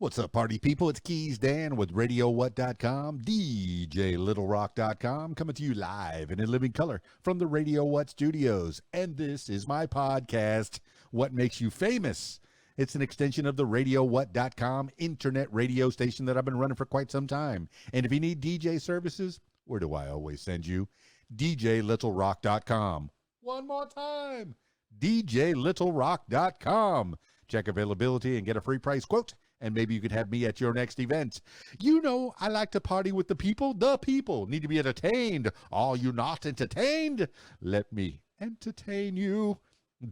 What's up, party people? It's Keys Dan with RadioWhat.com, DJLittleRock.com, coming to you live and in living color from the Radio What studios. And this is my podcast, What Makes You Famous. It's an extension of the RadioWhat.com internet radio station that I've been running for quite some time. And if you need DJ services, where do I always send you? DJLittleRock.com. One more time, DJLittleRock.com. Check availability and get a free price quote. And maybe you could have me at your next event. You know, I like to party with the people. The people need to be entertained. Are you not entertained? Let me entertain you.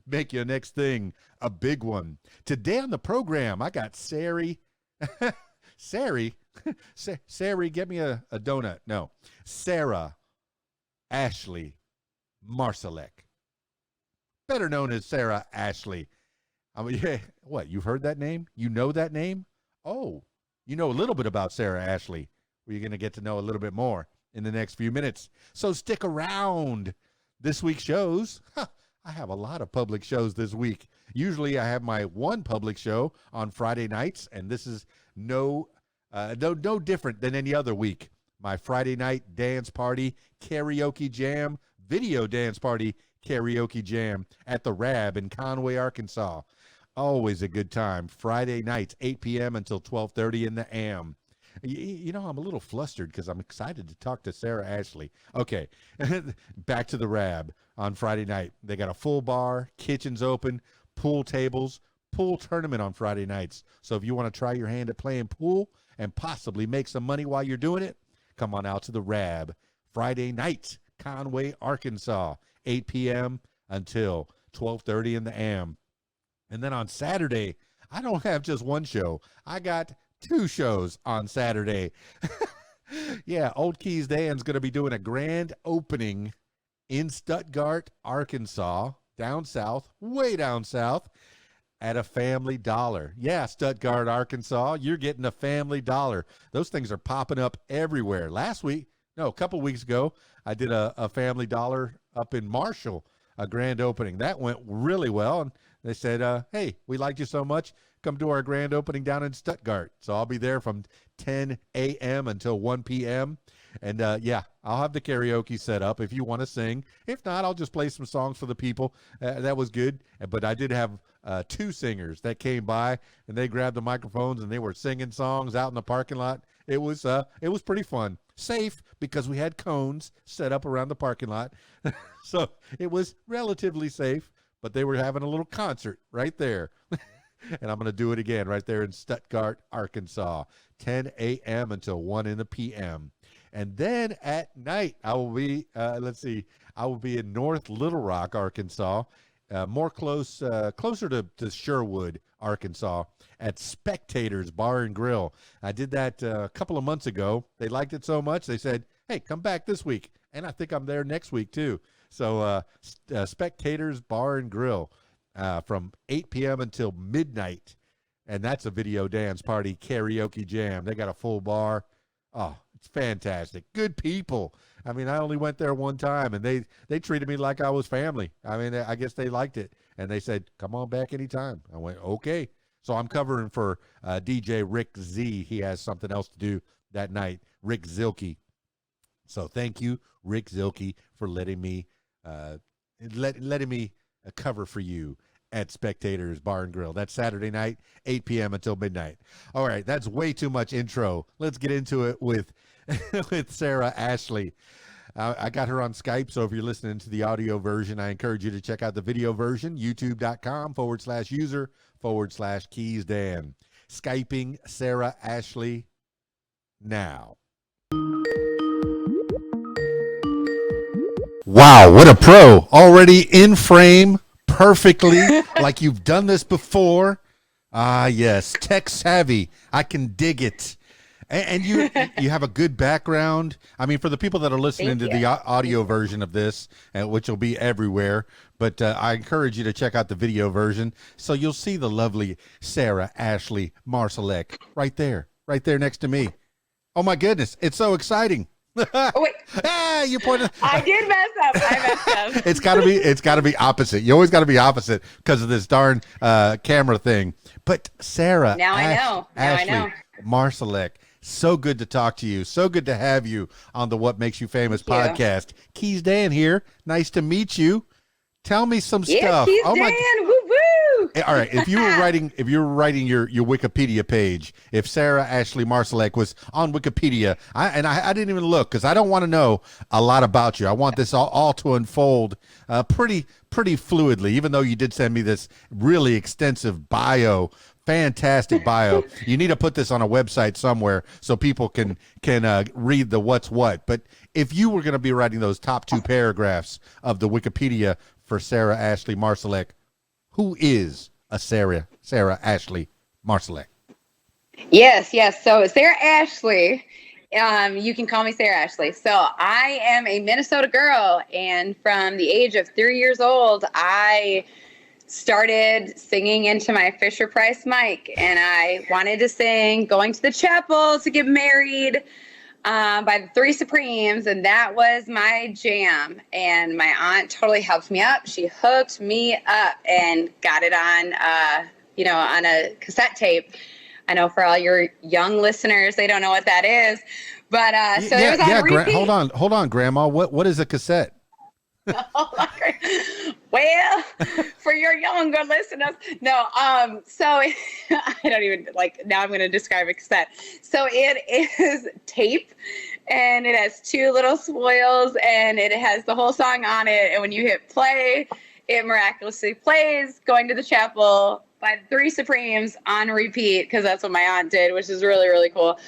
Make your next thing a big one. Today on the program, I got Sari. Sari? Sari, get me a donut. No. Sarah Ashley Marsolek. Better known as Sarah Ashley. I mean, yeah, what, you've heard that name? You know that name? Oh, you know a little bit about Sarah Ashley. We're going to get to know a little bit more in the next few minutes. So stick around. This week's shows, I have a lot of public shows this week. Usually I have my one public show on Friday nights, and this is no different than any other week. My Friday night dance party, karaoke jam, video dance party, karaoke jam at the Rab in Conway, Arkansas. Always a good time. Friday nights, 8 p.m. until 12:30 in the AM. You know, I'm a little flustered because I'm excited to talk to Sarah Ashley. Okay, back to the Rab on Friday night. They got a full bar, kitchen's open, pool tables, pool tournament on Friday nights. So if you want to try your hand at playing pool and possibly make some money while you're doing it, come on out to the Rab. Friday night, Conway, Arkansas, 8 p.m. until 12:30 in the AM. And then on Saturday, I don't have just one show. I got two shows on Saturday. Yeah, Old Keys Dan's going to be doing a grand opening in Stuttgart, Arkansas, down south, way down south, at a Family Dollar. Yeah, Stuttgart, Arkansas, you're getting a Family Dollar. Those things are popping up everywhere. A couple weeks ago, I did a Family Dollar up in Marshall, a grand opening. That went really well, and they said, hey, we liked you so much, come to our grand opening down in Stuttgart. So I'll be there from 10 a.m. until 1 p.m. And, yeah, I'll have the karaoke set up if you want to sing. If not, I'll just play some songs for the people. That was good. But I did have two singers that came by, and they grabbed the microphones, and they were singing songs out in the parking lot. It was pretty fun. Safe, because we had cones set up around the parking lot. So it was relatively safe, but they were having a little concert right there. And I'm going to do it again right there in Stuttgart, Arkansas, 10 a.m. until 1 in the p.m. And then at night, I will be, I will be in North Little Rock, Arkansas, closer to Sherwood, Arkansas, at Spectators Bar and Grill. I did that a couple of months ago. They liked it so much, they said, hey, come back this week. And I think I'm there next week, too. So Spectators Bar and Grill from 8 p.m. until midnight. And that's a video dance party, karaoke jam. They got a full bar. Oh, it's fantastic. Good people. I mean, I only went there one time, and they treated me like I was family. I mean, I guess they liked it. And they said, come on back anytime. I went, okay. So I'm covering for DJ Rick Z. He has something else to do that night, Rick Zilke. So thank you, Rick Zilke, for letting me cover for you at Spectators Bar and Grill. That's Saturday night, 8 p.m. until midnight. All right, that's way too much intro. Let's get into it with with Sarah Ashley. I got her on Skype, so if you're listening to the audio version, I encourage you to check out the video version, youtube.com/user/KeysDan. Skyping Sarah Ashley now. Wow, what a pro. Already in frame perfectly, like you've done this before. Ah, yes, tech savvy. I can dig it. And you have a good background. I mean, for the people that are listening to the audio version of this, which will be everywhere, but I encourage you to check out the video version. So you'll see the lovely Sarah Ashley Marsolek right there next to me. Oh, my goodness. It's so exciting. Oh, wait. You pointed. I did mess up. I messed up. It's gotta be opposite. You always gotta be opposite because of this darn camera thing. But Sarah, Now I know. Now Ashley, I know. Marsolek, so good to talk to you. So good to have you on the What Makes You Famous Thank you. podcast. Keys Dan here. Nice to meet you. Tell me some Yeah, stuff. Keith Oh my. Dan. Woo woo. All right, if you were writing your Wikipedia page, if Sarah Ashley Marsolek was on Wikipedia, I didn't even look because I don't want to know a lot about you. I want this all to unfold pretty fluidly. Even though you did send me this really extensive bio, fantastic bio. You need to put this on a website somewhere so people can read the what's what. But if you were going to be writing those top 2 paragraphs of the Wikipedia for Sarah Ashley Marsolek, who is a Sarah Ashley Marsolek? Yes. So Sarah Ashley, you can call me Sarah Ashley. So I am a Minnesota girl, and from the age of 3 years old, I started singing into my Fisher Price mic, and I wanted to sing "Going to the Chapel to Get Married" by the Three Supremes, and that was my jam. And my aunt totally helped me up. She hooked me up and got it on, on a cassette tape. I know for all your young listeners, they don't know what that is, but so it was on repeat. Hold on, Grandma. What is a cassette? Well, for your younger listeners, no. So I don't even now I'm going to describe a cassette. So it is tape, and it has 2 little spoils, and it has the whole song on it. And when you hit play, it miraculously plays "Going to the Chapel" by the Three Supremes on repeat, because that's what my aunt did, which is really, really cool.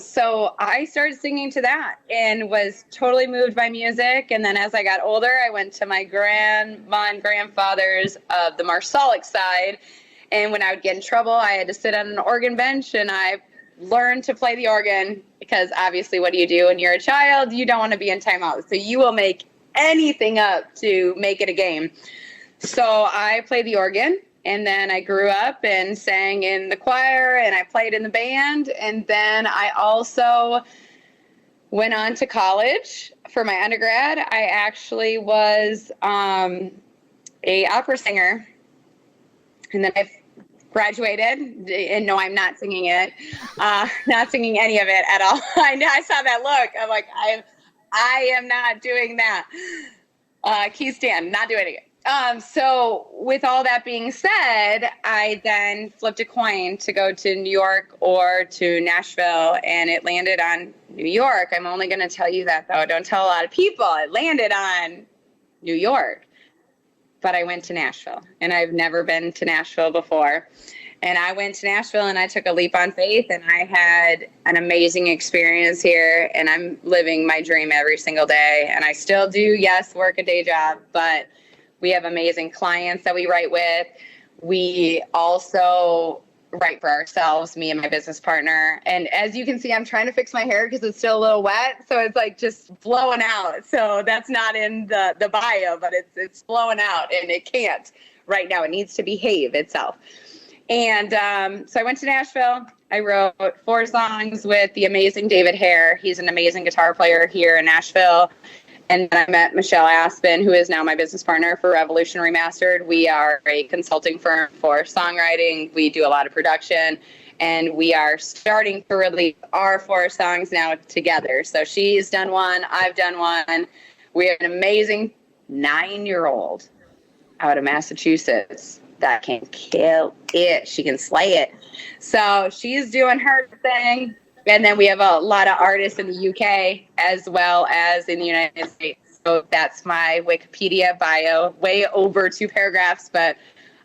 So I started singing to that and was totally moved by music. And then as I got older, I went to my grandma and grandfather's of the Marsolek side. And when I would get in trouble, I had to sit on an organ bench, and I learned to play the organ, because obviously what do you do when you're a child? You don't want to be in timeout. So you will make anything up to make it a game. So I played the organ. And then I grew up and sang in the choir, and I played in the band. And then I also went on to college for my undergrad. I actually was a opera singer. And then I graduated, and no, I'm not singing it. Not singing any of it at all. I saw that look. I'm like, I am not doing that. Keys Dan, not doing it. So with all that being said, I then flipped a coin to go to New York or to Nashville, and it landed on New York. I'm only going to tell you that, though. Don't tell a lot of people. It landed on New York, but I went to Nashville, and I've never been to Nashville before. And I went to Nashville, and I took a leap on faith, and I had an amazing experience here, and I'm living my dream every single day. And I still do, yes, work a day job, but we have amazing clients that we write with. We also write for ourselves, me and my business partner. And as you can see, I'm trying to fix my hair because it's still a little wet. So it's like just blowing out. So that's not in the bio, but it's blowing out, and it can't right now. It needs to behave itself. And so I went to Nashville. I wrote 4 songs with the amazing David Hare. He's an amazing guitar player here in Nashville. And then I met Michelle Aspen, who is now my business partner for Revolution Remastered. We are a consulting firm for songwriting. We do a lot of production, and we are starting to release our 4 songs now together. So she's done one, I've done one. We have an amazing 9-year-old out of Massachusetts that can kill it. She can slay it. So she's doing her thing. And then we have a lot of artists in the UK as well as in the United States. So that's my Wikipedia bio, way over 2 paragraphs, but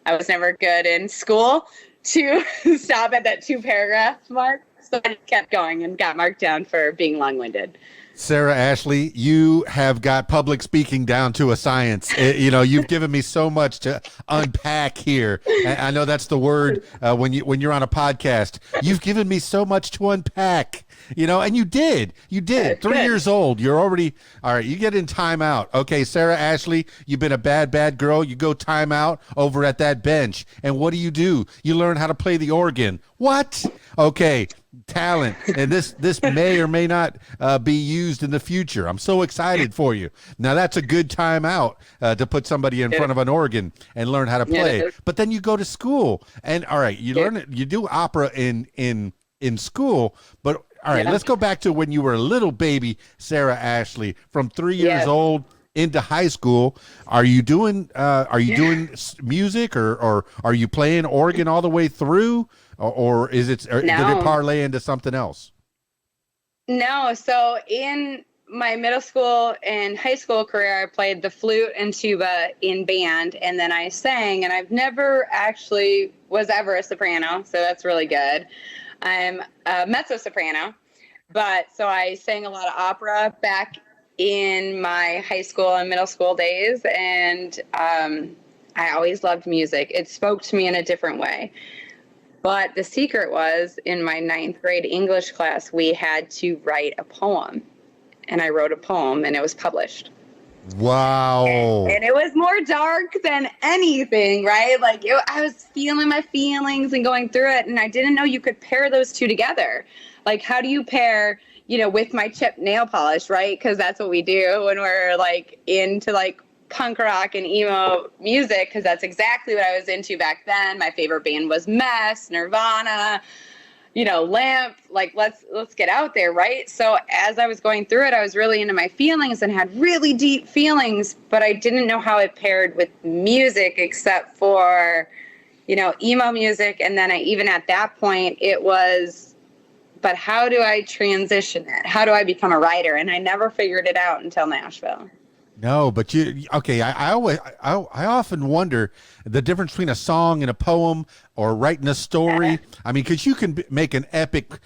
I was never good in school to stop at that 2-paragraph mark. So I just kept going and got marked down for being long-winded. Sarah Ashley, you have got public speaking down to a science. You've given me so much to unpack here. I know that's the word when you're on a podcast. You've given me so much to unpack. And you did. 3 years old. You're already all right. You get in timeout. Okay, Sarah Ashley, you've been a bad girl. You go timeout over at that bench, and what do? You learn how to play the organ. What? Okay. talent, and this may or may not be used in the future. I'm so excited for you. Now that's a good time out to put somebody in front of an organ and learn how to play. But then you go to school, and all right, you learn it. You do opera in school, but all right, let's go back to when you were a little baby, Sarah Ashley, from 3 years old into high school. Are you doing music, or are you playing organ all the way through? Or is it? Or did it parlay into something else? No. So in my middle school and high school career, I played the flute and tuba in band, and then I sang. And I've never actually was ever a soprano, so that's really good. I'm a mezzo soprano, but so I sang a lot of opera back in my high school and middle school days, and I always loved music. It spoke to me in a different way. But the secret was, in my 9th grade English class, we had to write a poem. And I wrote a poem, and it was published. Wow. And it was more dark than anything, right? Like, I was feeling my feelings and going through it, and I didn't know you could pair those two together. Like, how do you pair, with my chipped nail polish, right? Because that's what we do when we're, like, into, like, punk rock and emo music, because that's exactly what I was into back then. My favorite band was Mess, Nirvana, Lamp. Like, let's get out there, right? So as I was going through it, I was really into my feelings and had really deep feelings, but I didn't know how it paired with music except for, emo music. And then even at that point, it was, but how do I transition it? How do I become a writer? And I never figured it out until Nashville. No, but I often wonder the difference between a song and a poem, or writing a story. I mean, because you can make an epic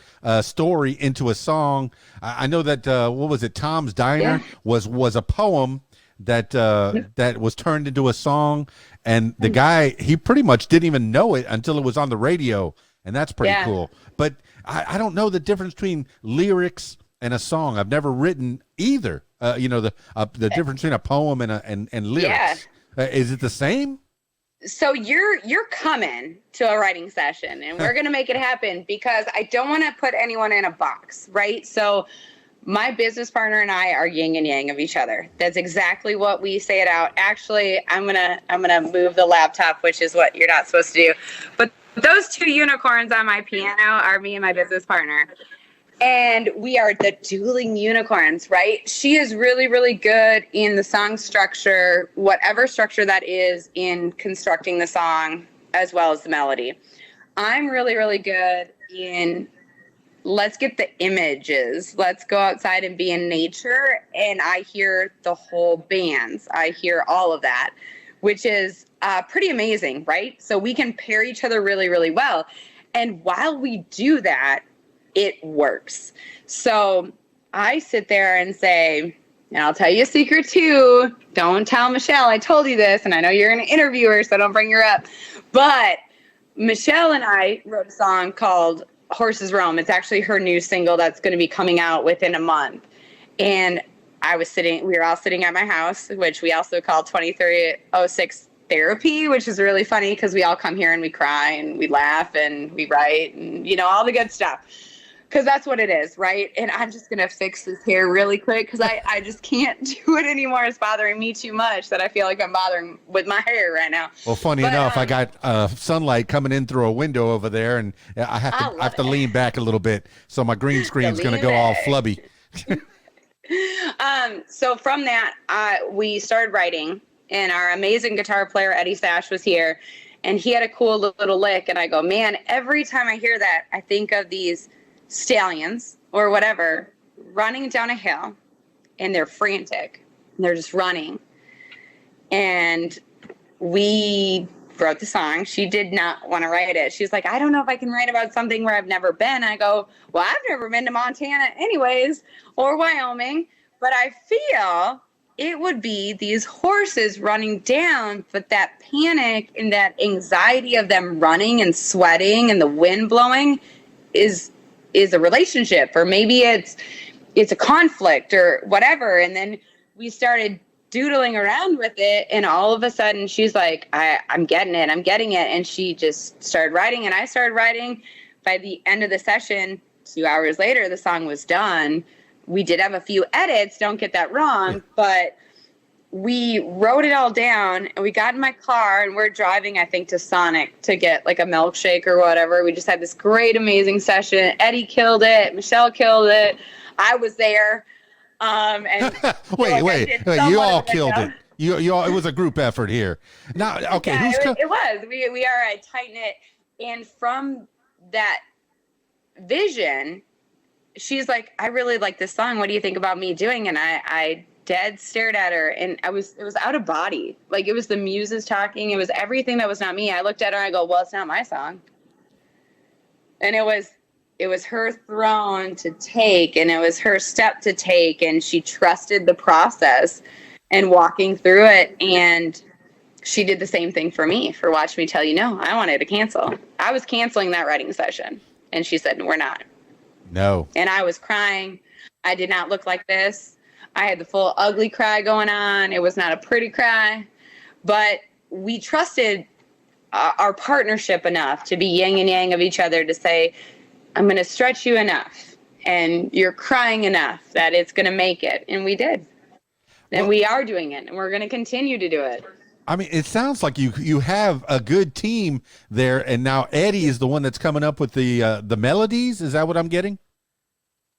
story into a song. I know that what was it? Tom's Diner was a poem that that was turned into a song, and the guy, he pretty much didn't even know it until it was on the radio, and that's pretty cool. But I don't know the difference between lyrics and a song. I've never written either. The difference between a poem and lyrics. Is it the same? So you're coming to a writing session, and we're going to make it happen, because I don't want to put anyone in a box, right? So my business partner and I are yin and yang of each other. That's exactly what we say it out. Actually, I'm gonna move the laptop, which is what you're not supposed to do. But those two unicorns on my piano are me and my business partner. And we are the dueling unicorns, right? She is really, really good in the song structure, whatever structure that is, in constructing the song as well as the melody. I'm really, really good in, let's get the images. Let's go outside and be in nature. And I hear the whole bands. I hear all of that, which is pretty amazing, right? So we can pair each other really, really well. And while we do that, it works. So I sit there and say, and I'll tell you a secret too. Don't tell Michelle I told you this, and I know you're an interviewer, so don't bring her up. But Michelle and I wrote a song called Horses Roam. It's actually her new single that's going to be coming out within a month. And we were all sitting at my house, which we also call 2306 therapy, which is really funny because we all come here and we cry and we laugh and we write and, all the good stuff. Because that's what it is, right? And I'm just going to fix this hair really quick because I just can't do it anymore. It's bothering me too much that I feel like I'm bothering with my hair right now. Well, funny enough, I got sunlight coming in through a window over there, and I have to lean back a little bit, so my green screen's going to go all flubby. So from that, we started writing, and our amazing guitar player, Eddie Sash, was here, and he had a cool little lick, and I go, man, every time I hear that, I think of these stallions or whatever running down a hill, and they're frantic, and they're just running. And we wrote the song. She did not want to write it. She's like, I don't know if I can write about something where I've never been. I go, well, I've never been to Montana anyways, or Wyoming, but I feel it would be these horses running down, but that panic and that anxiety of them running and sweating and the wind blowing is a relationship, or maybe it's a conflict or whatever. And then we started doodling around with it, and all of a sudden she's like, I'm getting it. And she just started writing, and I started writing. By the end of the session, 2 hours later, the song was done. We did have a few edits, don't get that wrong, but we wrote it all down and we got in my car and we're driving, I think, to Sonic to get like a milkshake or whatever. We just had this great, amazing session. Eddie killed it. Michelle killed it. I was there. And wait, you all killed it. You all, it was a group effort here. Now, okay. Yeah, it was. We are a tight knit. And from that vision, she's like, I really like this song. What do you think about me doing? And I dead stared at her, and it was out of body. Like, it was the muses talking. It was everything that was not me. I looked at her and I go, well, it's not my song. And it was her throne to take, and it was her step to take, and she trusted the process and walking through it. And she did the same thing for me, for Watch Me Tell You No. I wanted to cancel. I was canceling that writing session. And she said, we're not. No. And I was crying. I did not look like this. I had the full ugly cry going on. It was not a pretty cry. But we trusted our partnership enough to be yin and yang of each other, to say, I'm going to stretch you enough and you're crying enough that it's going to make it. And we did. And we are doing it, and we're going to continue to do it. I mean, it sounds like you have a good team there, and now Eddie is the one that's coming up with the melodies. Is that what I'm getting?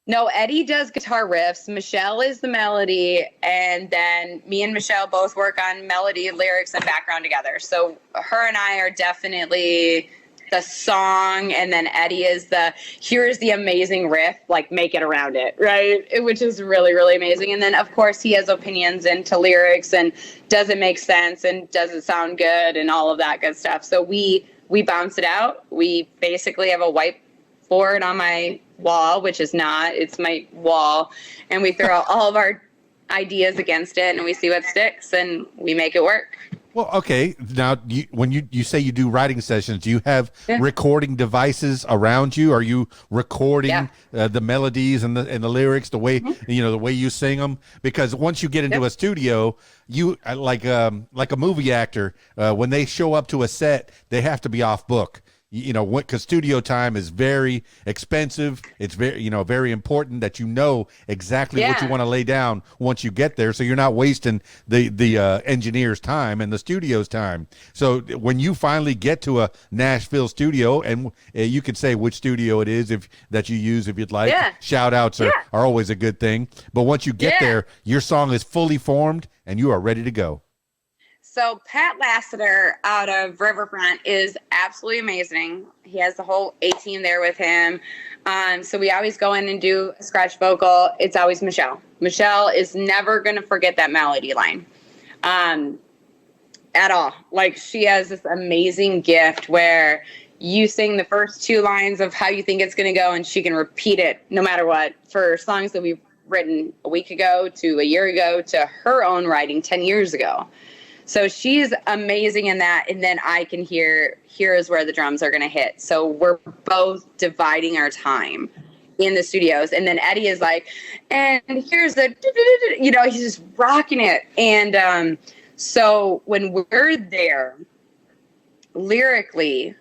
No, Eddie does guitar riffs. Michelle is the melody, and then me and Michelle both work on melody, lyrics, and background together. So her and I are definitely the song, and then Eddie is here's the amazing riff, like, make it around it, right? Which is really, really amazing. And then, of course, he has opinions into lyrics, and does it make sense, and does it sound good, and all of that good stuff. So we bounce it out. We basically have a whiteboard on my wall, which is not, it's my wall, and we throw out all of our ideas against it, and we see what sticks, and we make it work. Well, okay. Now, when you say you do writing sessions, do you have recording devices around you? Are you recording the melodies and the lyrics, the way the way you sing them? Because once you get into a studio, you like a movie actor, when they show up to a set, they have to be off book. Because studio time is very expensive. It's very important that exactly what you want to lay down once you get there, so you're not wasting the engineer's time and the studio's time. So when you finally get to a Nashville studio, and you can say which studio it is that you use if you'd like. Shout outs are always a good thing. But once you get there, your song is fully formed and you are ready to go. So Pat Lassiter out of Riverfront is absolutely amazing. He has the whole A team there with him. So we always go in and do a scratch vocal. It's always Michelle. Michelle is never going to forget that melody line at all. Like, she has this amazing gift where you sing the first two lines of how you think it's going to go, and she can repeat it no matter what, for songs that we've written a week ago to a year ago to her own writing 10 years ago. So she's amazing in that. And then I can here is where the drums are going to hit. So we're both dividing our time in the studios. And then Eddie is like, and here's the, he's just rocking it. And so when we're there, lyrically,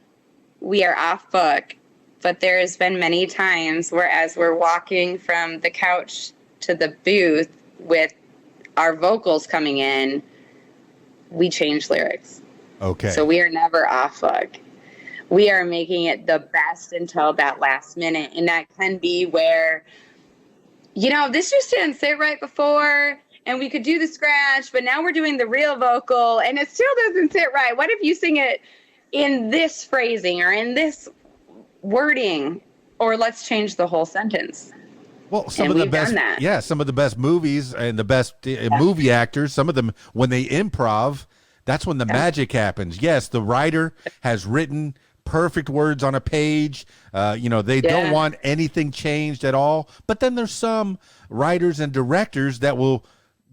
we are off book. But there has been many times where, as we're walking from the couch to the booth with our vocals coming in, we change lyrics. Okay. So we are never off book. We are making it the best until that last minute. And that can be where, this just didn't sit right before, and we could do the scratch, but now we're doing the real vocal and it still doesn't sit right. What if you sing it in this phrasing or in this wording, or let's change the whole sentence? Well, some of the best movies and the best movie actors, some of them, when they improv, that's when the magic happens. Yes, the writer has written perfect words on a page. They don't want anything changed at all. But then there's some writers and directors that will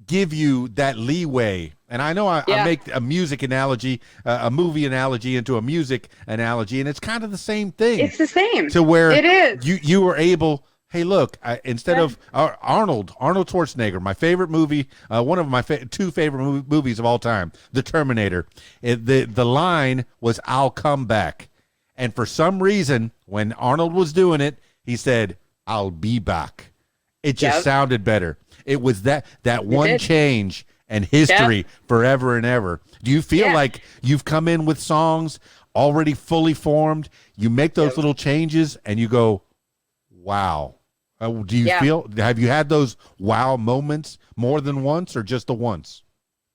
give you that leeway. And I know I make a music analogy, a movie analogy into a music analogy, and it's kind of the same thing. It's the same. To where it is. You were able. Hey, look, instead of Arnold Schwarzenegger, my favorite movie, one of my two favorite movies of all time, The Terminator, the line was, "I'll come back." And for some reason, when Arnold was doing it, he said, "I'll be back." It just Yep. sounded better. It was that one did. change and history forever and ever. Do you feel like you've come in with songs already fully formed? You make those little changes and you go, wow. Do you feel, have you had those wow moments more than once or just the once?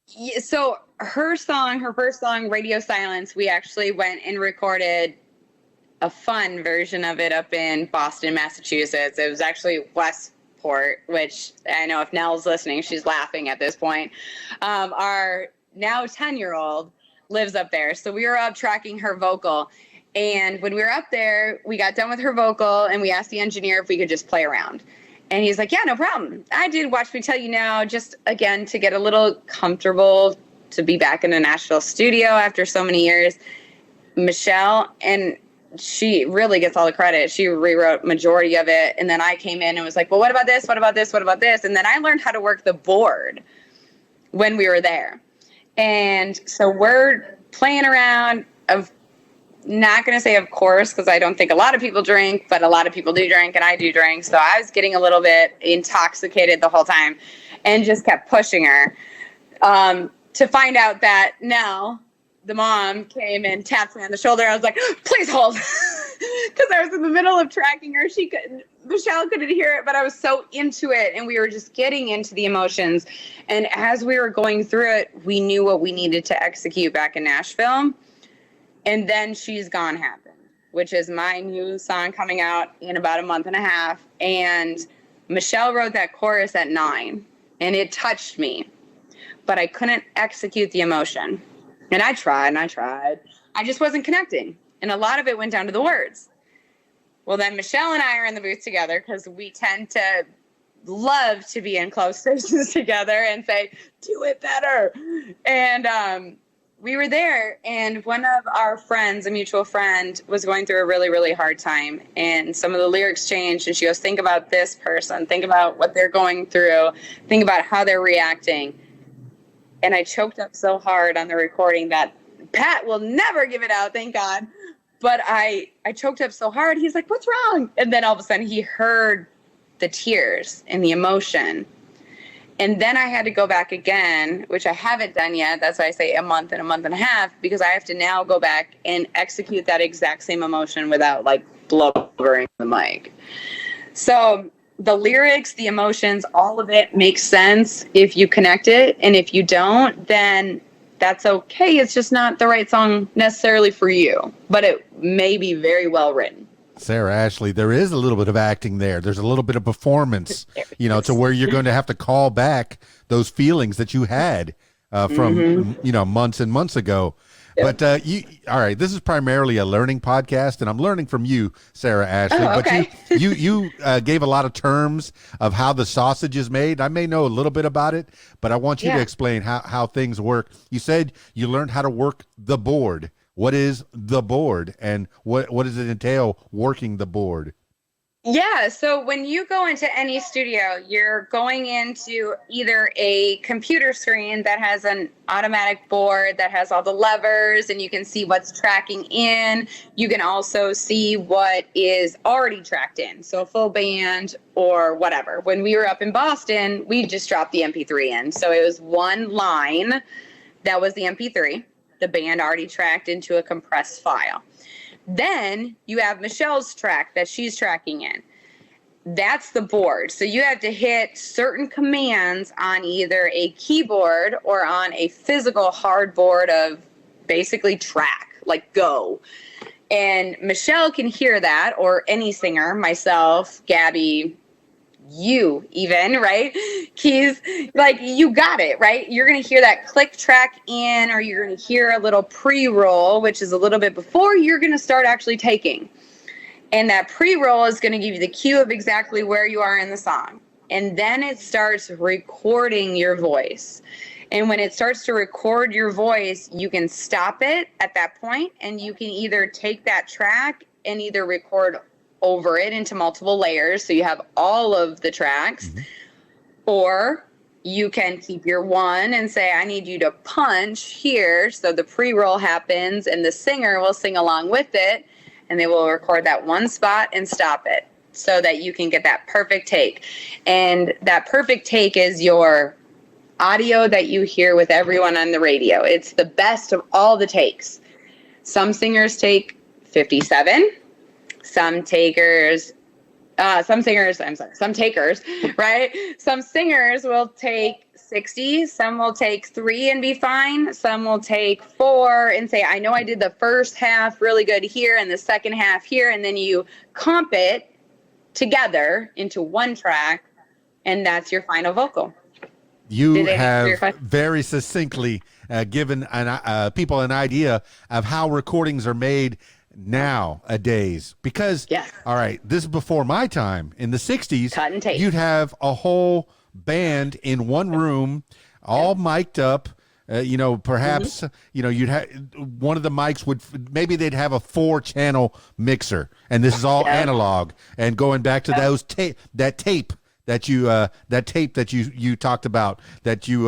Yeah, so her first song, Radio Silence, we actually went and recorded a fun version of it up in Boston, Massachusetts. It was actually Westport, which I know if Nell's listening, she's laughing at this point. Our now 10-year-old lives up there. So we were up tracking her vocal. And when we were up there, we got done with her vocal and we asked the engineer if we could just play around. And he's like, yeah, no problem. I did Watch Me Tell You Now, just again, to get a little comfortable to be back in a Nashville studio after so many years. Michelle, and she really gets all the credit. She rewrote majority of it. And then I came in and was like, well, what about this? What about this? What about this? And then I learned how to work the board when we were there. And so we're playing around. Of not going to say of course, because I don't think a lot of people drink, but a lot of people do drink, and I do drink. So I was getting a little bit intoxicated the whole time and just kept pushing her to find out that Nell, the mom, came and tapped me on the shoulder. I was like, please hold, because I was in the middle of tracking her. Michelle couldn't hear it, but I was so into it, and we were just getting into the emotions. And as we were going through it, we knew what we needed to execute back in Nashville. And then She's Gone happened, which is my new song coming out in about a month and a half. And Michelle wrote that chorus at 9, and it touched me, but I couldn't execute the emotion. And I tried and I tried. I just wasn't connecting. And a lot of it went down to the words. Well, then Michelle and I are in the booth together because we tend to love to be in close spaces together and say, do it better. And we were there, and one of our friends, a mutual friend, was going through a really, really hard time. And some of the lyrics changed, and she goes, think about this person. Think about what they're going through. Think about how they're reacting. And I choked up so hard on the recording that Pat will never give it out, thank God. But I choked up so hard. He's like, what's wrong? And then all of a sudden he heard the tears and the emotion. And then I had to go back again, which I haven't done yet. That's why I say a month and a half, because I have to now go back and execute that exact same emotion without like blubbering the mic. So the lyrics, the emotions, all of it makes sense if you connect it. And if you don't, then that's okay. It's just not the right song necessarily for you, but it may be very well written. Sarah Ashley, there is a little bit of acting there. There's a little bit of performance, to where you're going to have to call back those feelings that you had from, months and months ago. Yep. But all right, this is primarily a learning podcast, and I'm learning from you, Sarah Ashley. Oh, okay. But you gave a lot of terms of how the sausage is made. I may know a little bit about it, but I want you to explain how things work. You said you learned how to work the board. What is the board, and what does it entail working the board? Yeah, so when you go into any studio, you're going into either a computer screen that has an automatic board that has all the levers, and you can see what's tracking in. You can also see what is already tracked in, so a full band or whatever. When we were up in Boston, we just dropped the MP3 in. So it was one line that was the MP3. The band already tracked into a compressed file. Then you have Michelle's track that she's tracking in. That's the board. So you have to hit certain commands on either a keyboard or on a physical hardboard of basically track, like go. And Michelle can hear that, or any singer, myself, Gabby, you even, right? Keys, like, you got it, right? You're going to hear that click track in, or you're going to hear a little pre-roll, which is a little bit before you're going to start actually taking. And that pre-roll is going to give you the cue of exactly where you are in the song. And then it starts recording your voice. And when it starts to record your voice, you can stop it at that point, and you can either take that track and either record over it into multiple layers, so you have all of the tracks, or you can keep your one and say, I need you to punch here, so the pre-roll happens and the singer will sing along with it, and they will record that one spot and stop it. so that you can get that perfect take. And that perfect take is your audio that you hear with everyone on the radio. It's the best of all the takes. Some singers take 57. Some takers, right? Some singers will take 60. Some will take 3 and be fine. Some will take 4 and say, I know I did the first half really good here and the second half here. And then you comp it together into one track, and that's your final vocal. You have very succinctly given people an idea of how recordings are made nowadays. Because, all right, this is before my time. In the 60s, cut and tape. You'd have a whole band in one room, all mic'd up. Perhaps, you'd have one of the mics maybe they'd have a 4-channel mixer, and this is all analog. And going back to those tape that you talked about, that you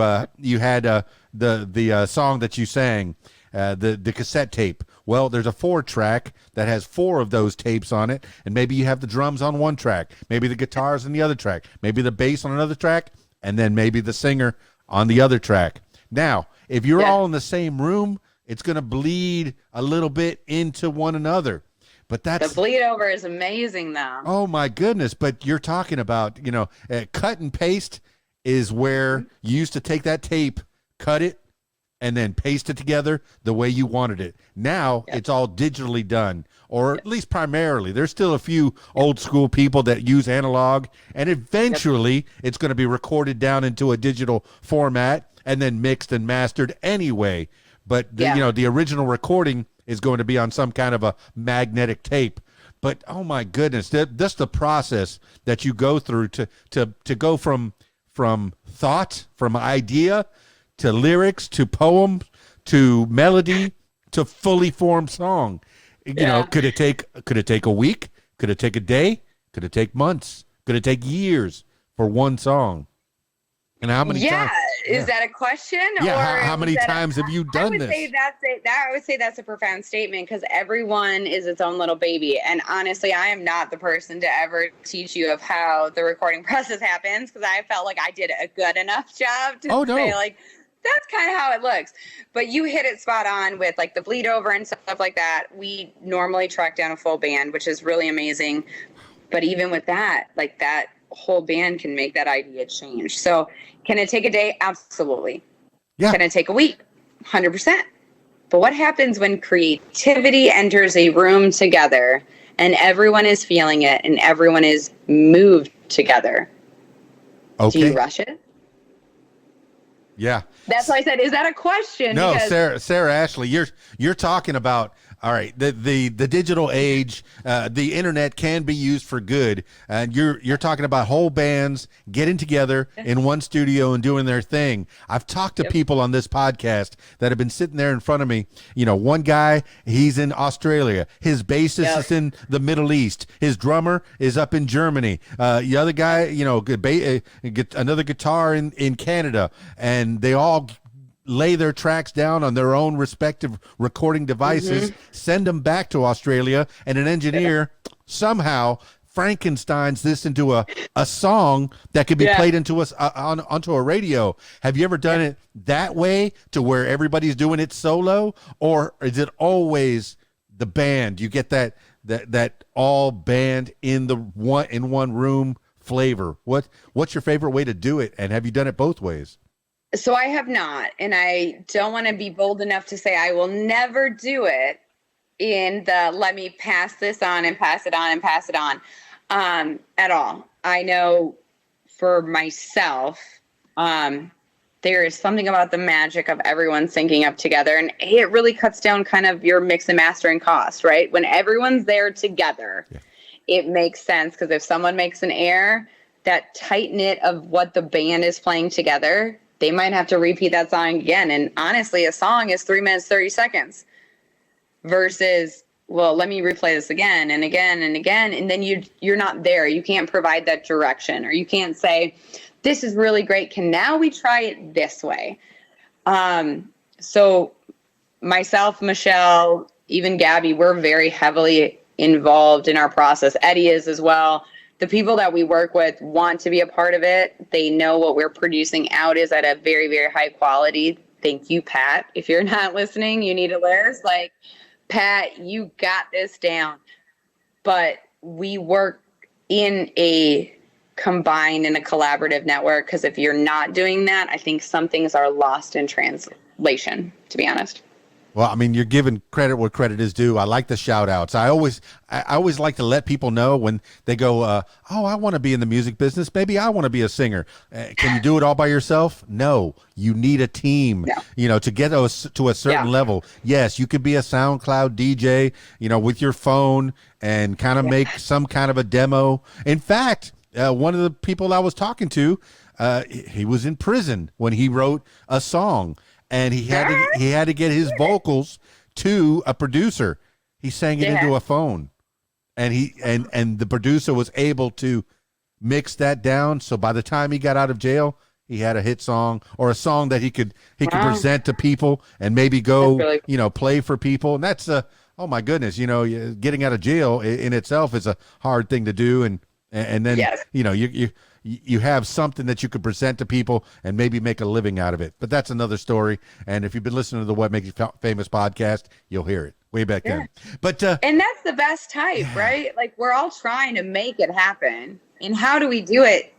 had the song that you sang, the cassette tape. Well, there's a 4-track that has 4 of those tapes on it, and maybe you have the drums on one track, maybe the guitars on the other track, maybe the bass on another track, and then maybe the singer on the other track. Now, if you're all in the same room, it's going to bleed a little bit into one another. But that's the bleed over is amazing, though. Oh my goodness! But you're talking about, cut and paste is where you used to take that tape, cut it, and then paste it together the way you wanted it. Now it's all digitally done, or at least primarily. There's still a few old school people that use analog, and eventually it's going to be recorded down into a digital format and then mixed and mastered anyway. But the original recording is going to be on some kind of a magnetic tape. But oh my goodness, that's the process that you go through to go from thought, from idea to lyrics to poem to melody to fully formed song. Could it take a week? Could it take a day? Could it take months? Could it take years for one song? And how many times? Is that a question? Yeah. How many times have you done this? I would say that's a profound statement, because everyone is its own little baby. And honestly, I am not the person to ever teach you of how the recording process happens, because I felt like I did a good enough job to say, like, that's kind of how it looks. But you hit it spot on with like the bleed over and stuff like that. We normally track down a full band, which is really amazing. But even with that, like, that whole band can make that idea change. So can it take a day? Absolutely. Yeah. Can it take a week? 100%. But what happens when creativity enters a room together and everyone is feeling it and everyone is moved together? Okay. Do you rush it? Yeah. That's why I said, is that a question? No, Sarah Ashley, you're talking about, all right, the digital age, the internet can be used for good, and you're talking about whole bands getting together in one studio and doing their thing. I've talked to people on this podcast that have been sitting there in front of me. One guy, he's in Australia. His bassist is in the Middle East. His drummer is up in Germany. The other guy, get another guitar in Canada, and they all lay their tracks down on their own respective recording devices, send them back to Australia, and an engineer somehow Frankensteins this into a song that could be played into onto a radio. Have you ever done it that way, to where everybody's doing it solo, or is it always the band? You get that all band in one room flavor. What's your favorite way to do it, and have you done it both ways? So I have not, and I don't want to be bold enough to say I will never do it in the let me pass this on and pass it on and pass it on at all. I know for myself, there is something about the magic of everyone syncing up together, and it really cuts down kind of your mix and mastering cost, right? When everyone's there together, it makes sense, because if someone makes an error, that tight knit of what the band is playing together, they might have to repeat that song again. And honestly, a song is 3 minutes, 30 seconds versus, well, let me replay this again and again and again. And then you're not there. You can't provide that direction, or you can't say, this is really great. Can now we try it this way? So myself, Michelle, even Gabby, we're very heavily involved in our process. Eddie is as well. the people that we work with want to be a part of it. They know what we're producing out is at a very, very high quality. Thank you, Pat. If you're not listening, you need a list. Like, Pat, you got this down. But we work in a combined and a collaborative network, because if you're not doing that, I think some things are lost in translation, to be honest. Well, I mean, you're giving credit where credit is due. I like the shout outs. I always like to let people know when they go, oh, I want to be in the music business. Maybe I want to be a singer. Can you do it all by yourself? No, you need a team, to get us to a certain level. Yes, you could be a SoundCloud DJ, with your phone and kind of make some kind of a demo. In fact, one of the people I was talking to, he was in prison when he wrote a song. And he had to get his vocals to a producer. He sang it into a phone, and the producer was able to mix that down. So by the time he got out of jail, he had a hit song, or a song that he could present to people and maybe go really play for people. And that's oh my goodness, getting out of jail in itself is a hard thing to do, and then you have something that you could present to people and maybe make a living out of it. But that's another story. And if you've been listening to the What Makes You Famous podcast, you'll hear it way back then. But and that's the best type, right? Like, we're all trying to make it happen. And how do we do it?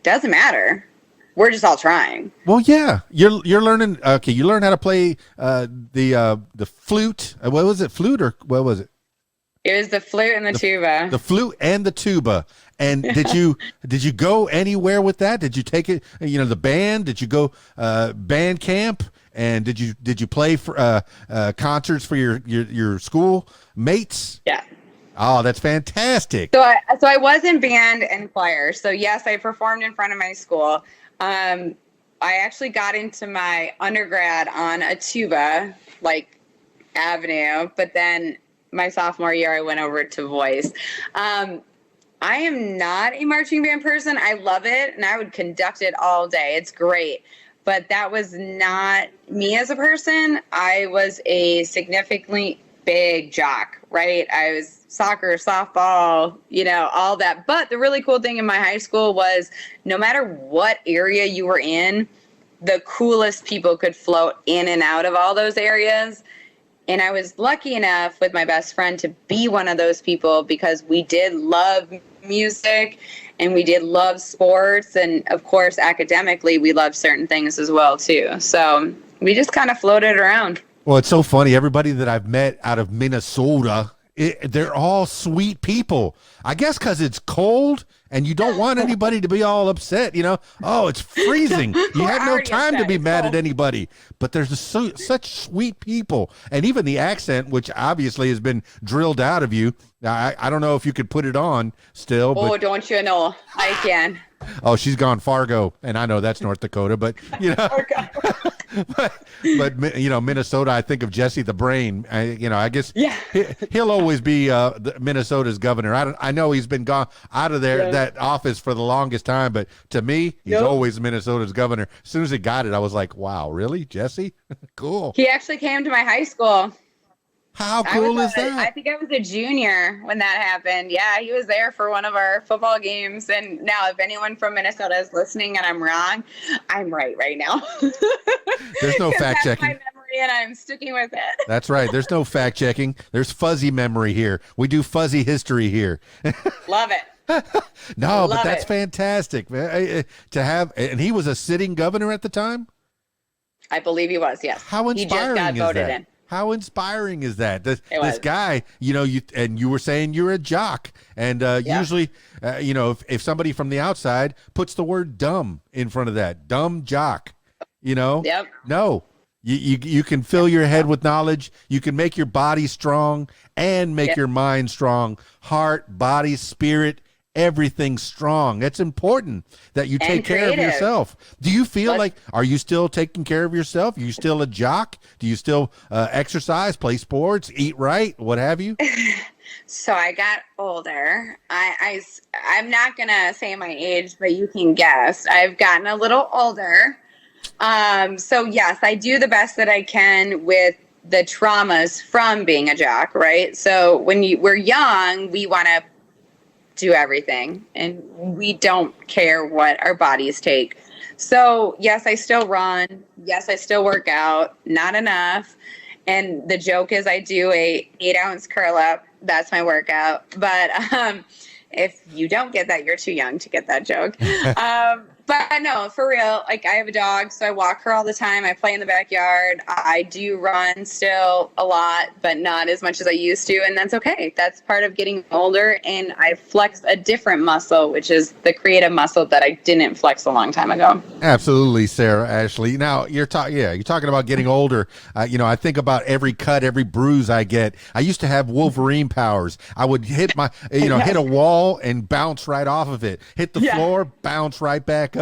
Doesn't matter. We're just all trying. Well, yeah, you're learning. Okay, you learn how to play the flute. What was it? Flute, or what was it? It was the flute and the tuba. The flute and the tuba. And did you go anywhere with that? Did you take it, the band? Did you go band camp? And did you play for concerts for your school mates? Yeah. Oh, that's fantastic. So I was in band and choir. So yes, I performed in front of my school. I actually got into my undergrad on a tuba, avenue, but then my sophomore year, I went over to voice. I am not a marching band person. I love it, and I would conduct it all day. It's great. But that was not me as a person. I was a significantly big jock, right? I was soccer, softball, all that. But the really cool thing in my high school was no matter what area you were in, the coolest people could float in and out of all those areas. And I was lucky enough with my best friend to be one of those people, because we did love music and we did love sports. And of course, academically, we loved certain things as well, too. So we just kind of floated around. Well, it's so funny. Everybody that I've met out of Minnesota, they're all sweet people. I guess because it's cold and you don't want anybody to be all upset, Oh, it's freezing. You have no time to be mad at anybody. But there's such sweet people. And even the accent, which obviously has been drilled out of you. I don't know if you could put it on still. Oh, but don't you know? I can. Oh, she's gone Fargo, and I know that's North Dakota, but but Minnesota. I think of Jesse the Brain. I guess he'll always be Minnesota's governor. I know he's been gone out of that office for the longest time, but to me, he's always Minnesota's governor. As soon as he got it, I was like, wow, really, Jesse? Cool. He actually came to my high school. How cool is that? I think I was a junior when that happened. Yeah, he was there for one of our football games. And now if anyone from Minnesota is listening and I'm wrong, I'm right now. There's no fact checking. My memory, and I'm sticking with it. That's right. There's no fact checking. There's fuzzy memory here. We do fuzzy history here. Love it. No, but that's fantastic, man. To have, and he was a sitting governor at the time? I believe he was, yes. How inspiring he just got voted in. How inspiring is that? This guy, you were saying you're a jock, and usually, if somebody from the outside puts the word dumb in front of that, dumb jock, Yep. No, you can fill your head with knowledge. You can make your body strong and make your mind strong, heart, body, spirit, everything strong. It's important that you take care of yourself. Do you feel are you still taking care of yourself? Are you still a jock? Do you still exercise, play sports, eat right, what have you? So I got older. I'm not going to say my age, but you can guess. I've gotten a little older. So yes, I do the best that I can with the traumas from being a jock, right? So when we're young, we want to do everything, and we don't care what our bodies take. So yes, I still run. Yes, I still work out. Not enough. And the joke is I do a 8-ounce curl up. That's my workout. But if you don't get that, you're too young to get that joke. But no, for real, like I have a dog, so I walk her all the time. I play in the backyard. I do run still a lot, but not as much as I used to. And that's okay. That's part of getting older. And I flex a different muscle, which is the creative muscle that I didn't flex a long time ago. Absolutely, Sarah Ashley. Now you're talking about getting older. I think about every cut, every bruise I get. I used to have Wolverine powers. I would hit hit a wall and bounce right off of it. Hit the floor, bounce right back up.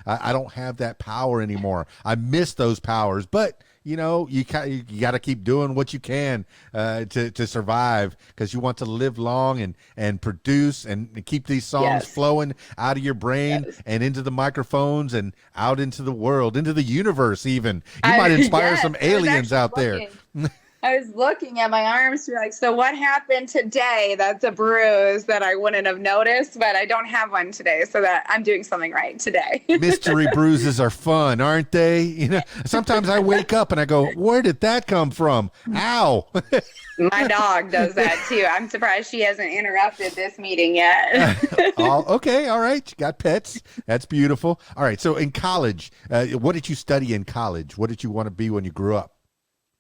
I don't have that power anymore. I miss those powers, but you got to keep doing what you can to survive, because you want to live long and produce and keep these songs flowing out of your brain and into the microphones and out into the world, into the universe even. You might inspire some aliens out there. I was looking at my arms to be like, so what happened today? That's a bruise that I wouldn't have noticed, but I don't have one today, so that I'm doing something right today. Mystery bruises are fun, aren't they? Sometimes I wake up and I go, where did that come from? Ow. My dog does that too. I'm surprised she hasn't interrupted this meeting yet. Okay. All right. You got pets. That's beautiful. All right. So in college, what did you study in college? What did you want to be when you grew up?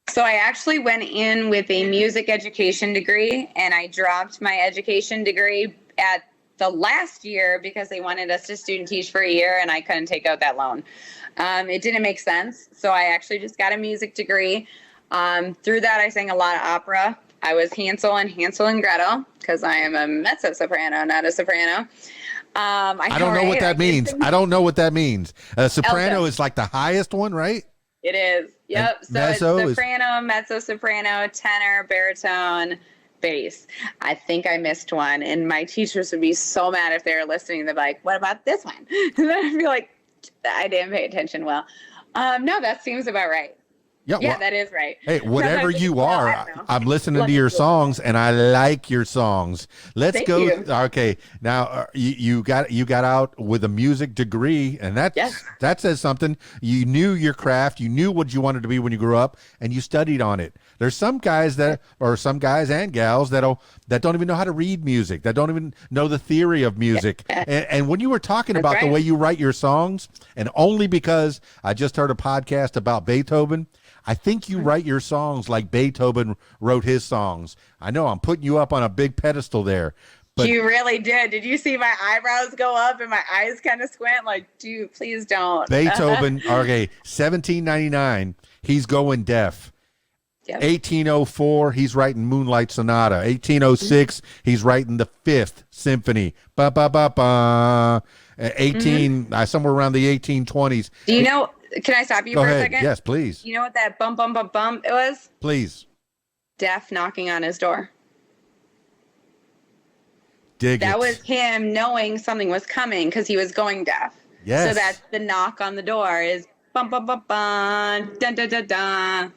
So I actually went in with a music education degree, and I dropped my education degree at the last year because they wanted us to student teach for a year, and I couldn't take out that loan. It didn't make sense. So I actually just got a music degree. Through that, I sang a lot of opera. I was Hansel and Gretel, because I am a mezzo-soprano, not a soprano. I don't know what that means. I don't know what that means. Soprano is like the highest one, right? It is. Yep. And so it's soprano, mezzo-soprano, tenor, baritone, bass. I think I missed one, and my teachers would be so mad if they were listening. They'd be like, what about this one? And then I'd be like, I didn't pay attention well. No, that seems about right. Yeah, that is right. Hey, whatever you are, I'm listening to your songs, and I like your songs. Let's go. Okay, now you got out with a music degree, and that says something. You knew your craft. You knew what you wanted to be when you grew up, and you studied on it. There's some guys some guys and gals that don't even know how to read music, that don't even know the theory of music. And when you were talking about the way you write your songs, and only because I just heard a podcast about Beethoven, I think you write your songs like Beethoven wrote his songs. I know I'm putting you up on a big pedestal there. But you really did. Did you see my eyebrows go up and my eyes kind of squint? Like, dude, please don't. Beethoven, okay, 1799, he's going deaf. Yep. 1804, he's writing Moonlight Sonata. 1806, he's writing the Fifth Symphony. Ba ba ba ba. Somewhere around the 1820s. Do you know? Can I stop you for a second? Yes, please. You know what that bum bum bum bum it was? Please. Deaf knocking on his door. That was him knowing something was coming because he was going deaf. Yes. So that's the knock on the door is bum bum bum bum dun dun dun dun.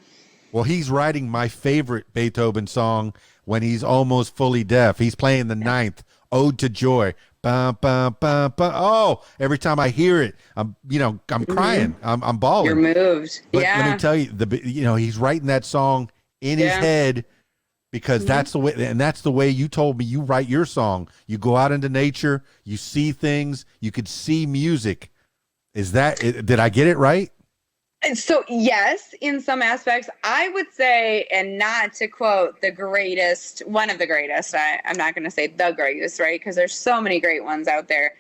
Well, he's writing my favorite Beethoven song when he's almost fully deaf. He's playing the ninth, Ode to Joy. Bum, bum, bum, bum. Oh, every time I hear it, I'm crying. I'm bawling. You're moved. But let me tell you, he's writing that song in his head, because that's the way, and that's the way you told me you write your song. You go out into nature, you see things, you could see music. Did I get it right? So yes, in some aspects, I would say, and not to quote the greatest, one of the greatest, I'm not going to say the greatest, right? Because there's so many great ones out there.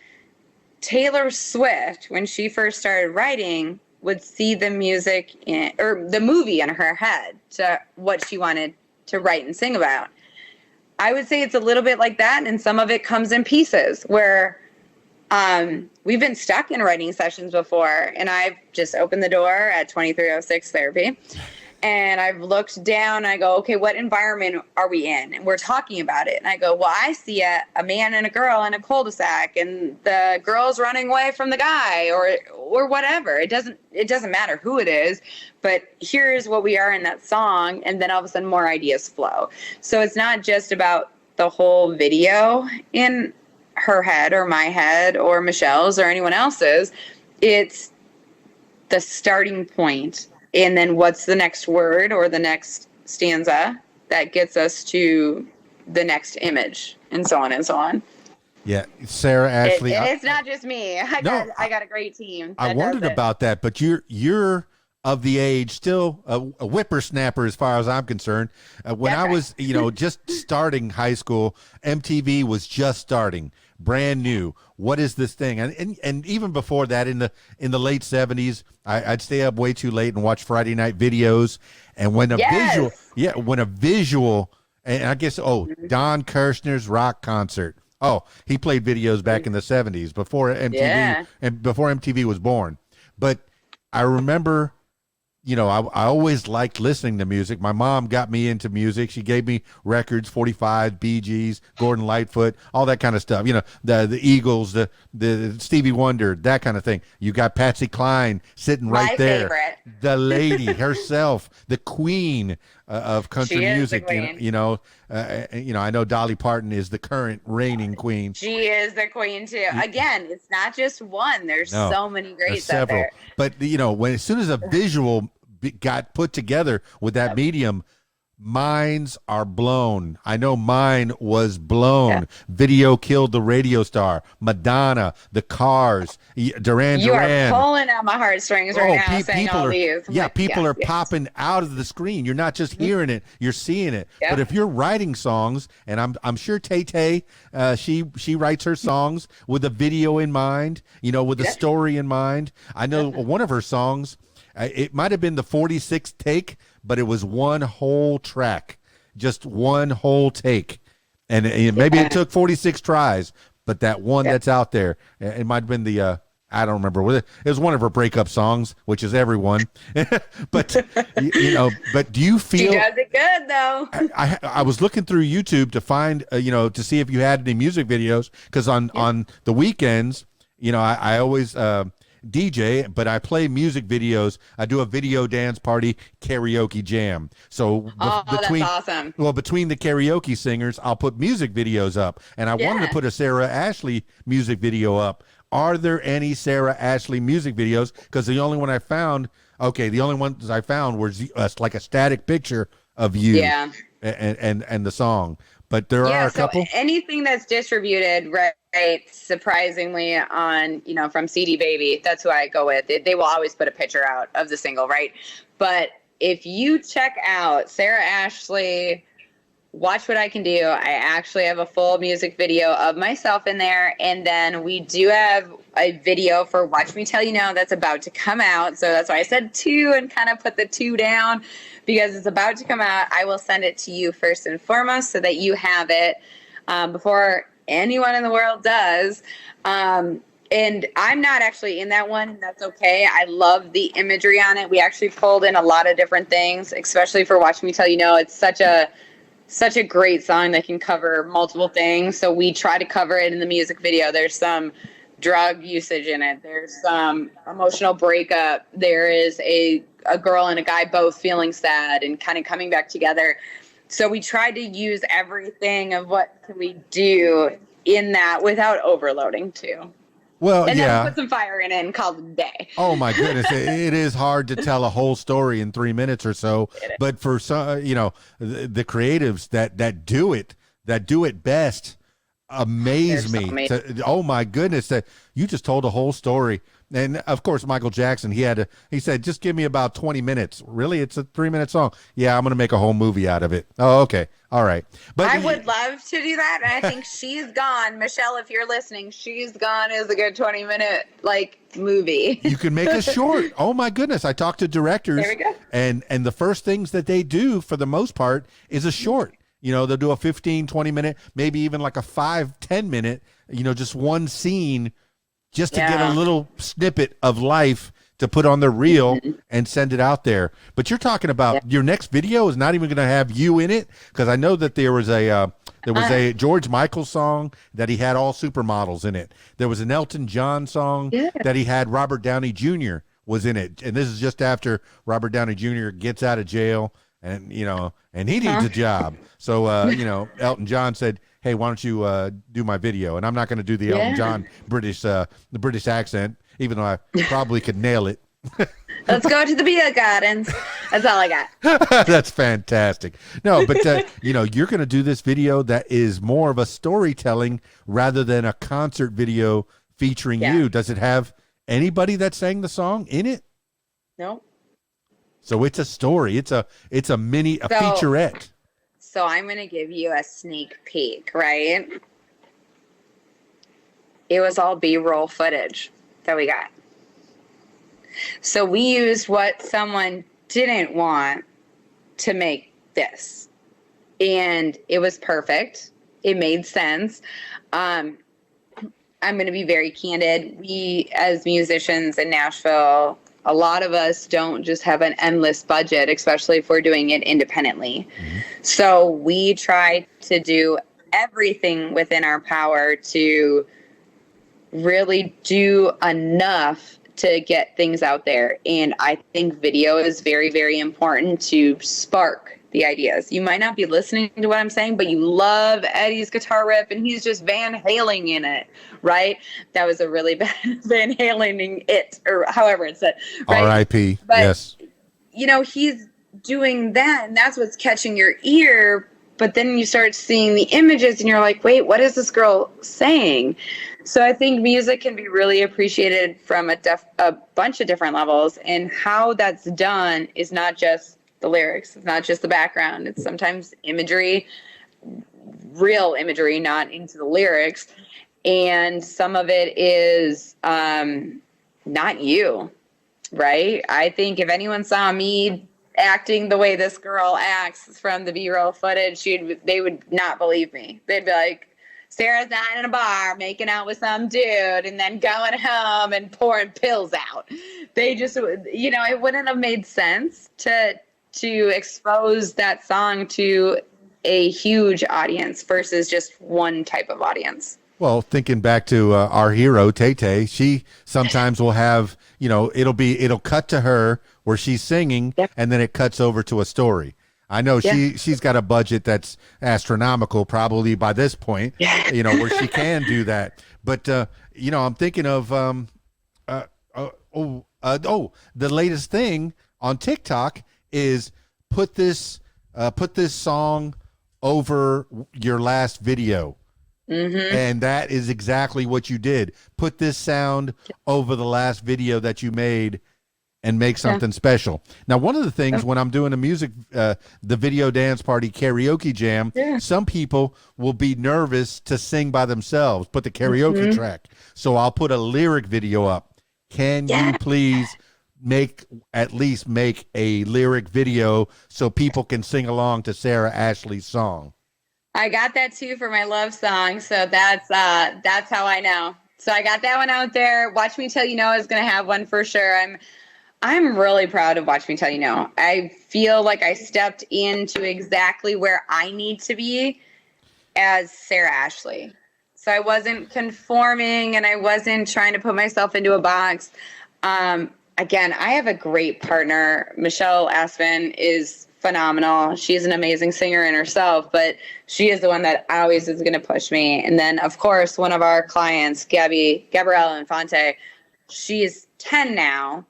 Taylor Swift, when she first started writing, would see the music or the movie in her head to what she wanted to write and sing about. I would say it's a little bit like that, and some of it comes in pieces where we've been stuck in writing sessions before, and I've just opened the door at 2306 Therapy, and I've looked down and I go, okay, what environment are we in? And we're talking about it. And I go, well, I see a man and a girl in a cul-de-sac, and the girl's running away from the guy, or whatever. It doesn't matter who it is, but here's what we are in that song. And then all of a sudden more ideas flow. So it's not just about the whole video in her head or my head or Michelle's or anyone else's. It's the starting point, and then what's the next word or the next stanza that gets us to the next image, and so on and so on. Yeah, Sarah Ashley. It's not just me. I got a great team. I wondered about that, but you're of the age, still a whippersnapper as far as I'm concerned. When I was, just starting high school, MTV was just starting, brand new. What is this thing? And even before that, in the late 70s, I'd stay up way too late and watch Friday night videos. And when a visual, and I guess, Don Kirshner's rock concert. Oh, he played videos back in the 70s before MTV and before MTV was born. But I remember, I always liked listening to music. My mom got me into music. She gave me records, 45, Bee Gees, Gordon Lightfoot, all that kind of stuff. The Eagles, the Stevie Wonder, that kind of thing. You got Patsy Cline sitting right My there. favorite. The lady herself, the queen of country music. I know Dolly Parton is the current reigning queen. She is the queen too. Again, it's not just one. There's so many greats out there. But as soon as a visual got put together with that medium, minds are blown. I know mine was blown. Yeah. Video killed the radio star. Madonna, the Cars, Duran Duran. You are pulling out my heartstrings right now, saying all these. People are popping out of the screen. You're not just hearing it; you're seeing it. Yep. But if you're writing songs, and I'm sure Tay, she writes her songs with a video in mind, with a story in mind. I know one of her songs. It might have been the 46th take, but it was one whole track, just one whole take. And maybe it took 46 tries, but that one that's out there, it might have been the, I don't remember. It was one of her breakup songs, which is everyone. But, but do you feel. She does it good, though. I was looking through YouTube to find, to see if you had any music videos, because on the weekends, I always. DJ, but I play music videos. I do a video dance party karaoke jam. So that's awesome. Well, between the karaoke singers, I'll put music videos up. And I wanted to put a Sarah Ashley music video up. Are there any Sarah Ashley music videos? Because the only ones I found was like a static picture of you and the song. But there are a couple. Anything that's distributed, right, surprisingly on, from CD Baby, that's who I go with. They will always put a picture out of the single, right? But if you check out Sarah Ashley, Watch What I Can Do, I actually have a full music video of myself in there. And then we do have a video for Watch Me Tell You Now that's about to come out. So that's why I said 2 and kind of put the 2 down, because it's about to come out. I will send it to you first and foremost so that you have it before anyone in the world does. And I'm not actually in that one, and that's okay. I love the imagery on it. We actually pulled in a lot of different things, especially for Watch Me Tell You Know. It's such a great song that can cover multiple things. So we try to cover it in the music video. There's some drug usage in it. There's some emotional breakup. There is a girl and a guy both feeling sad and kind of coming back together. So we tried to use everything of what can we do in that without overloading too. Well, and then put some fire in it and call it a day. Oh my goodness. It is hard to tell a whole story in 3 minutes or so, but for some, the creatives that do it best amaze me. Oh my goodness. That you just told a whole story. And of course, Michael Jackson, he said, just give me about 20 minutes. Really? It's a 3-minute song. Yeah, I'm going to make a whole movie out of it. Oh, okay. All right. But I would love to do that. And I think She's Gone, Michelle, if you're listening, She's Gone is a good 20-minute movie. You can make a short. Oh my goodness. I talked to directors. There we go. And the first things that they do for the most part is a short. They'll do a 15, 20-minute, maybe even like a 5-10 minute, just one scene, just to get a little snippet of life to put on the reel and send it out there. But you're talking about your next video is not even going to have you in it, because I know that there was a George Michael song that he had all supermodels in it. There was an Elton John song that he had Robert Downey Jr. was in it, and this is just after Robert Downey Jr. gets out of jail, and and he needs a job. So Elton John said, hey, why don't you do my video? And I'm not going to do the Elton John the British accent, even though I probably could nail it. Let's go to the beer gardens. That's all I got. That's fantastic. No, but you're going to do this video that is more of a storytelling rather than a concert video featuring you. Does it have anybody that sang the song in it? No. So it's a story. It's a featurette. So I'm going to give you a sneak peek, right? It was all B-roll footage that we got. So we used what someone didn't want to make this. And it was perfect. It made sense. I'm going to be very candid. We, as musicians in Nashville, a lot of us don't just have an endless budget, especially if we're doing it independently. Mm-hmm. So we try to do everything within our power to really do enough to get things out there. And I think video is very, very important to spark the ideas. You might not be listening to what I'm saying, but you love Eddie's guitar riff and he's just Van Halen in it, right? That was a really bad Van Halen it, or however it's said. Right? R.I.P. Yes. He's doing that and that's what's catching your ear. But then you start seeing the images and you're like, wait, what is this girl saying? So I think music can be really appreciated from a bunch of different levels. And how that's done is not just the lyrics. It's not just the background. It's sometimes imagery, real imagery, not into the lyrics. And some of it is not you, right? I think if anyone saw me acting the way this girl acts from the B-roll footage, they would not believe me. They'd be like, Sarah's not in a bar making out with some dude and then going home and pouring pills out. They just, it wouldn't have made sense to expose that song to a huge audience versus just one type of audience. Well, thinking back to our hero, Tay-Tay, she sometimes will have, it'll cut to her where she's singing, and then it cuts over to a story. I know she's got a budget that's astronomical probably by this point, where she can do that. But, I'm thinking of, the latest thing on TikTok is put this song over your last video. Mm-hmm. And that is exactly what you did. Put this sound over the last video that you made and make something special. Now, one of the things when I'm doing the video dance party karaoke jam, some people will be nervous to sing by themselves, put the karaoke track. So I'll put a lyric video up. Can you please at least make a lyric video so people can sing along to Sarah Ashley's song? I got that too for my love song. So that's how I know. So I got that one out there. Watch Me Till You Know is going to have one for sure. I'm really proud of Watch Me Tell You Know. I feel like I stepped into exactly where I need to be as Sarah Ashley. So I wasn't conforming and I wasn't trying to put myself into a box. Again, I have a great partner. Michelle Aspen is phenomenal. She's an amazing singer in herself, but she is the one that always is going to push me. And then, of course, one of our clients, Gabrielle Infante, she is 10 now,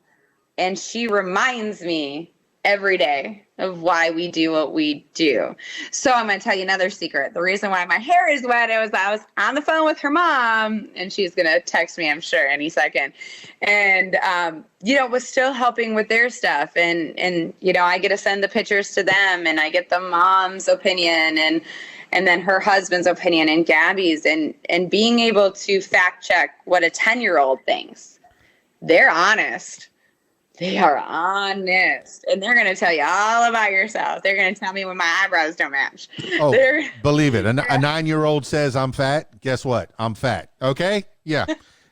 and she reminds me every day of why we do what we do. So I'm going to tell you another secret. The reason why my hair is wet is I was on the phone with her mom, and she's going to text me, I'm sure, any second. And, was still helping with their stuff. And I get to send the pictures to them, and I get the mom's opinion and then her husband's opinion and Gabby's and being able to fact check what a 10-year-old thinks. They're honest. They are honest, and they're going to tell you all about yourself. They're going to tell me when my eyebrows don't match. Oh, believe it. A 9-year-old says I'm fat. Guess what? I'm fat. Okay? Yeah.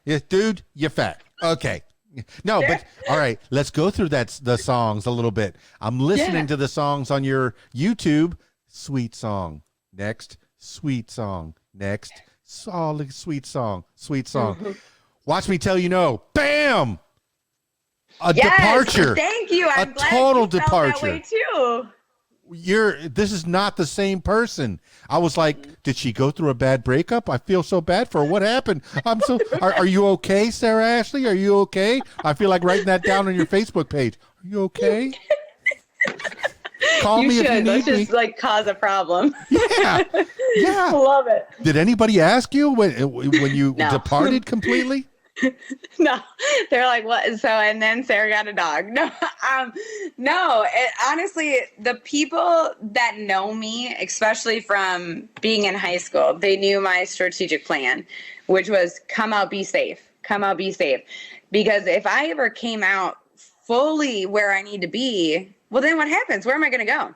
Yeah, dude, you're fat. Okay. No, but all right, let's go through the songs a little bit. I'm listening to the songs on your YouTube. Sweet song. Next. Sweet song. Next. Solid sweet song. Sweet song. Watch Me Tell You Know. Bam! A departure. Thank you. I'm glad total you felt departure. that way too. this is not the same person. I was like, did she go through a bad breakup? I feel so bad for her. What happened? Are you okay, Sarah Ashley? Are you okay? I feel like writing that down on your Facebook page. Are you okay? Call me if you need Let's me. just like cause a problem. Yeah. Yeah. Love it. Did anybody ask you when you No. departed completely? No, they're like, what? So, and then Sarah got a dog. No, honestly, the people that know me, especially from being in high school, they knew my strategic plan, which was come out, be safe, come out, be safe. Because if I ever came out fully where I need to be, well, then what happens? Where am I going to go?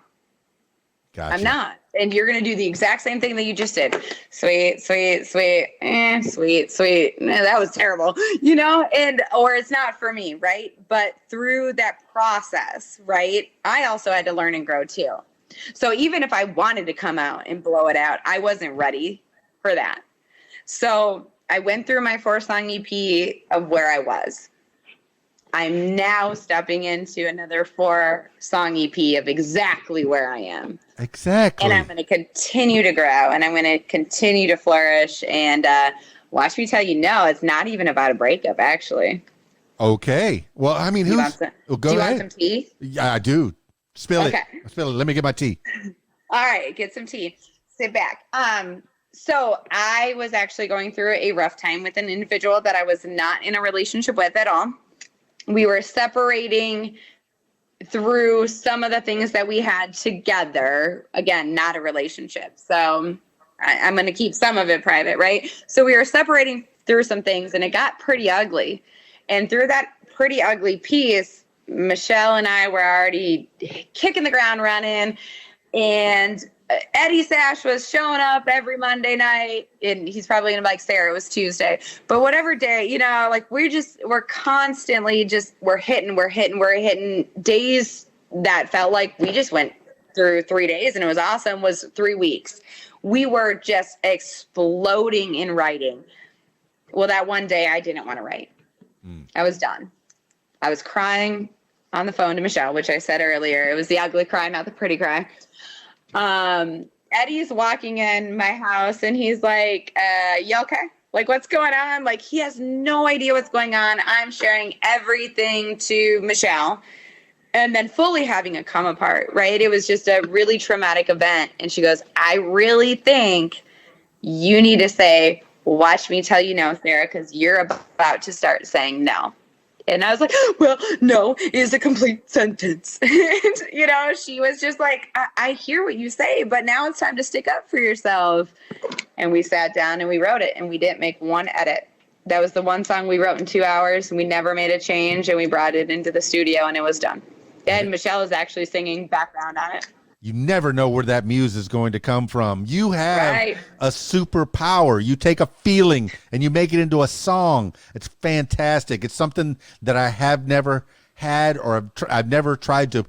Gotcha. I'm not. And you're going to do the exact same thing that you just did. Sweet. Sweet. No, that was terrible, or it's not for me. Right. But through that process, right, I also had to learn and grow too. So even if I wanted to come out and blow it out, I wasn't ready for that. So I went through my 4-song EP of where I was. I'm now stepping into another 4-song EP of exactly where I am. Exactly. And I'm going to continue to grow, and I'm going to continue to flourish. And watch me tell you, no, it's not even about a breakup, actually. Okay. Well, I mean, do you go ahead. Want some tea? Yeah, I do. Spill it. Let me get my tea. All right, get some tea. Sit back. So I was actually going through a rough time with an individual that I was not in a relationship with at all. We were separating through some of the things that we had together. Again, not a relationship. So I'm going to keep some of it private, right? So we were separating through some things, and it got pretty ugly. And through that pretty ugly piece, Michelle and I were already kicking the ground running. And Eddie Sash was showing up every Monday night, and he's probably gonna be like, Sarah, it was Tuesday, but whatever day, like we're constantly we're hitting days that felt like we just went through 3 days and it was awesome, was 3 weeks. We were just exploding in writing. Well, that one day I didn't want to write. I was done. I was crying on the phone to Michelle, which I said earlier. It was the ugly cry, not the pretty cry. Eddie's walking in my house and he's like, you okay? Like, what's going on? Like, he has no idea what's going on. I'm sharing everything to Michelle and then fully having it come apart, right? It was just a really traumatic event. And she goes, I really think you need to say, watch me tell you no, Sarah, because you're about to start saying no. And I was like, well, no is a complete sentence. And, she was just like, I hear what you say, but now it's time to stick up for yourself. And we sat down and we wrote it, and we didn't make one edit. That was the one song we wrote in 2 hours, and we never made a change, and we brought it into the studio, and it was done. And Michelle is actually singing background on it. You never know where that muse is going to come from. You have a superpower. You take a feeling and you make it into a song. It's fantastic. It's something that I have never had, or I've never tried to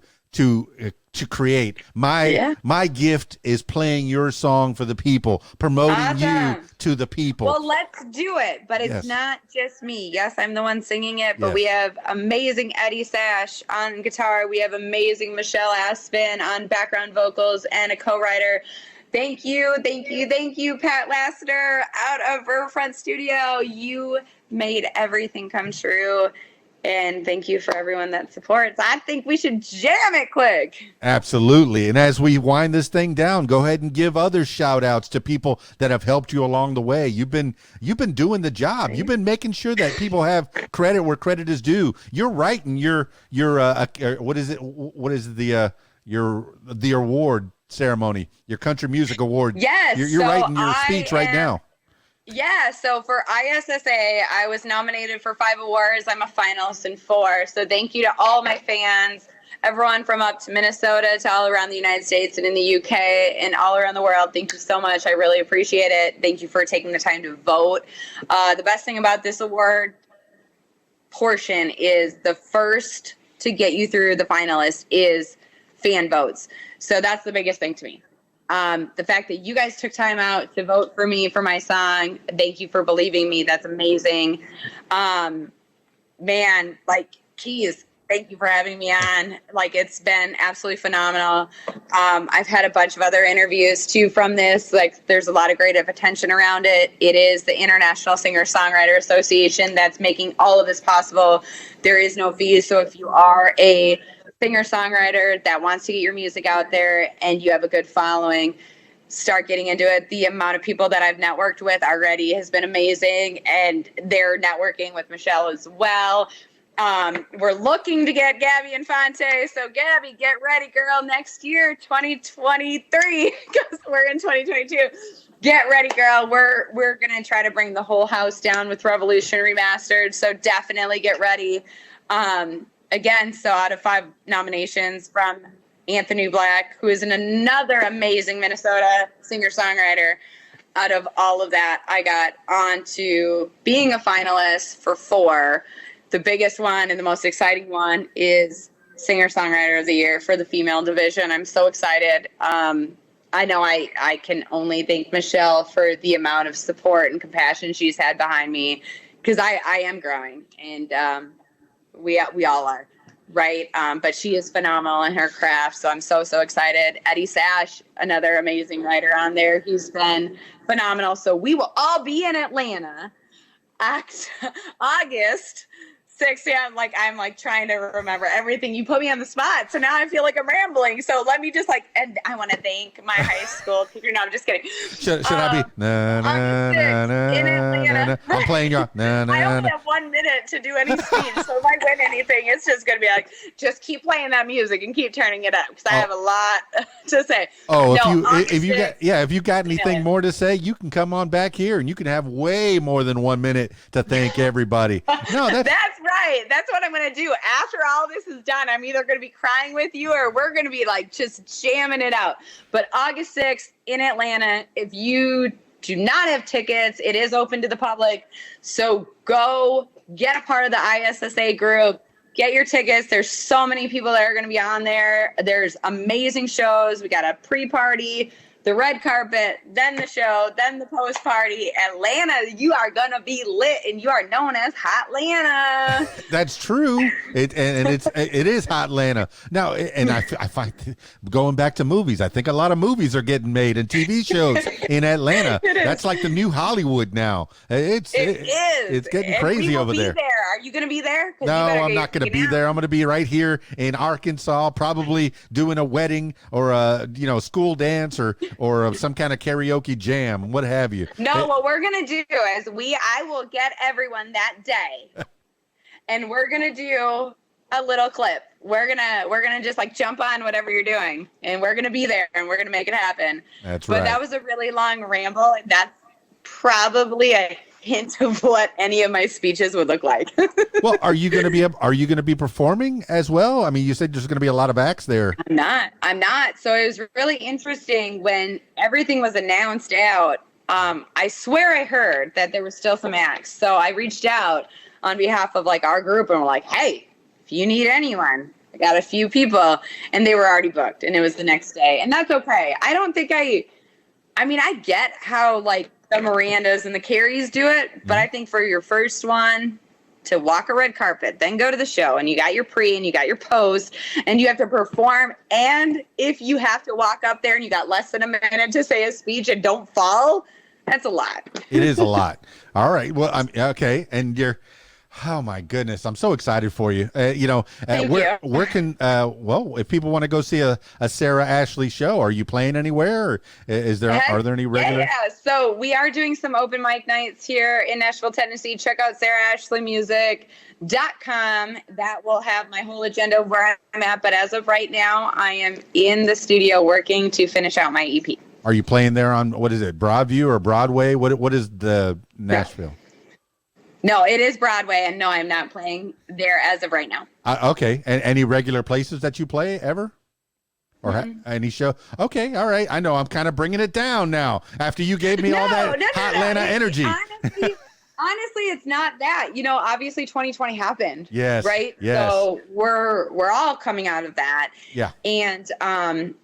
create. My gift is playing your song for the people, promoting you to the people. Well, let's do it, but it's not just me. Yes, I'm the one singing it, but we have amazing Eddie Sash on guitar. We have amazing Michelle Aspin on background vocals and a co-writer. Thank you, Pat Lassiter out of Riverfront Studio. You made everything come true. And thank you for everyone that supports. I think we should jam it quick. Absolutely. And as we wind this thing down, go ahead and give other shout outs to people that have helped you along the way. You've been doing the job. You've been making sure that people have credit where credit is due. You're writing your the award ceremony, your country music award. Yes. You're writing your speech right now. Yeah, so for ISSA, I was nominated for 5 awards. I'm a finalist in 4. So thank you to all my fans, everyone from up to Minnesota to all around the United States and in the UK and all around the world. Thank you so much. I really appreciate it. Thank you for taking the time to vote. The best thing about this award portion is the first to get you through the finalists is fan votes. So that's the biggest thing to me. The fact that you guys took time out to vote for me for my song, thank you for believing me. That's amazing. Man, like, geez, Thank you for having me on. Like, it's been absolutely phenomenal. I've had a bunch of other interviews too from this. Like, there's a lot of great attention around it. It is the International Singer-Songwriter Association that's making all of this possible. There is no fees. So if you are a singer-songwriter that wants to get your music out there and you have a good following, start getting into it. The amount of people that I've networked with already has been amazing, and they're networking with Michelle as well. We're looking to get Gabby Infante. So Gabby, get ready, girl. Next year, 2023, because we're in 2022. Get ready, girl. We're gonna try to bring the whole house down with Revolution Remastered. So definitely get ready. Again, so out of 5 nominations from Anthony Black, who is another amazing Minnesota singer-songwriter. Out of all of that, I got on to being a finalist for 4. The biggest one and the most exciting one is Singer-Songwriter of the Year for the female division. I'm so excited. I know I can only thank Michelle for the amount of support and compassion she's had behind me, because I am growing, and we all are, right? But she is phenomenal in her craft, so I'm so excited. Eddie Sash, another amazing writer on there. He's been phenomenal. So we will all be in Atlanta August 6. Yeah, I'm like trying to remember everything. You put me on the spot, so now I feel like I'm rambling. So let me just and I want to thank my high school teacher. No, I'm just kidding. Should I be? Na, na, na, na, in Atlanta. na. I'm playing your. Na, na, I only na. have 1 minute to do any speech, so if I win anything, it's just gonna be like, just keep playing that music and keep turning it up, because I have a lot to say. Oh, No, if you got anything more to say, you can come on back here, and you can have way more than 1 minute to thank everybody. No, that's right. That's what I'm going to do. After all this is done, I'm either going to be crying with you, or we're going to be like just jamming it out. But August 6th in Atlanta, if you do not have tickets, it is open to the public. So go get a part of the ISSA group. Get your tickets. There's so many people that are going to be on there. There's amazing shows. We got a pre-party, the red carpet, then the show, then the post party. Atlanta, you are gonna be lit, and you are known as Hotlanta. That's true. It is Hotlanta now. And I find, going back to movies, I think a lot of movies are getting made and TV shows in Atlanta. That's like the new Hollywood now. It is. It's getting crazy over there. Are you gonna be there? No, I'm not gonna be there. I'm gonna be right here in Arkansas, probably doing a wedding or a school dance or some kind of karaoke jam, what have you. No, what we're gonna do is I will get everyone that day, and we're gonna do a little clip. We're gonna just jump on whatever you're doing, and we're gonna be there, and we're gonna make it happen. That's right. But that was a really long ramble, and that's probably a hint of what any of my speeches would look like. Well, are you going to be performing as well? I mean, you said there's going to be a lot of acts there. I'm not. So it was really interesting when everything was announced out. I swear I heard that there was still some acts. So I reached out on behalf of our group, and we're like, hey, if you need anyone, I got a few people, and they were already booked, and it was the next day, and that's okay. I don't think I get how the Mirandas and the Carries do it, but I think for your first one, to walk a red carpet, then go to the show, and you got your pre and you got your post, and you have to perform, and if you have to walk up there and you got less than a minute to say a speech and don't fall, that's a lot. It is a lot. All right. Well, I'm okay. And oh my goodness, I'm so excited for you. Where can if people want to go see a Sarah Ashley show, are you playing anywhere? Or are there any regular? Yeah. So we are doing some open mic nights here in Nashville, Tennessee. Check out sarahashleymusic.com. That will have my whole agenda of where I'm at. But as of right now, I am in the studio working to finish out my EP. Are you playing there on, what is it, Broadview or Broadway? What is the Nashville? No, it is Broadway, and no, I'm not playing there as of right now. Okay. And any regular places that you play ever? Or any show? Okay, all right. I know I'm kind of bringing it down now after you gave me all that Hotlanta energy. Honestly, it's not that. Obviously 2020 happened. Yes. Right? Yes. So we're all coming out of that. Yeah. And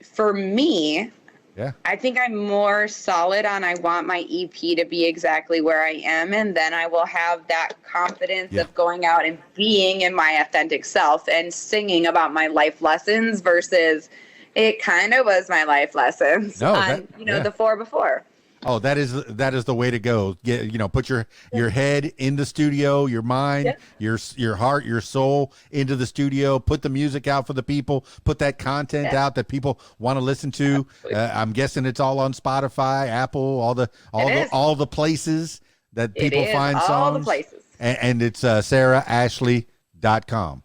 for me, Yeah. I think I'm more solid on I want my EP to be exactly where I am, and then I will have that confidence Yeah. of going out and being in my authentic self and singing about my life lessons versus it kind of was my life lessons No, on, yeah. the four before. Oh, that is the way to go. Get, put your head in the studio, your mind, Yeah. your heart, your soul into the studio. Put the music out for the people. Put that content out that people want to listen to. I'm guessing it's all on Spotify, Apple, all the places that It people is find all the songs. places. And it's SarahAshley.com.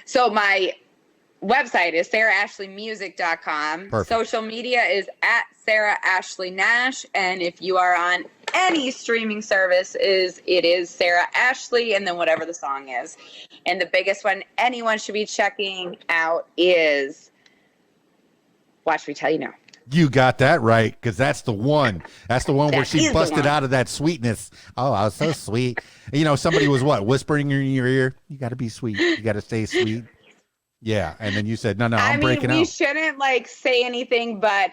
So my website is sarahashleymusic.com. Perfect. Social media is at Sarah Ashley Nash. And if you are on any streaming service, it is Sarah Ashley and then whatever the song is. And the biggest one anyone should be checking out is Watch Me Tell You Now. You got that right, because that's the one. That's the one where she busted out of that sweetness. Oh, I was so sweet. Somebody was whispering in your ear. You got to be sweet. You got to stay sweet. Yeah, and then you said, no, I'm breaking out. We shouldn't say anything, but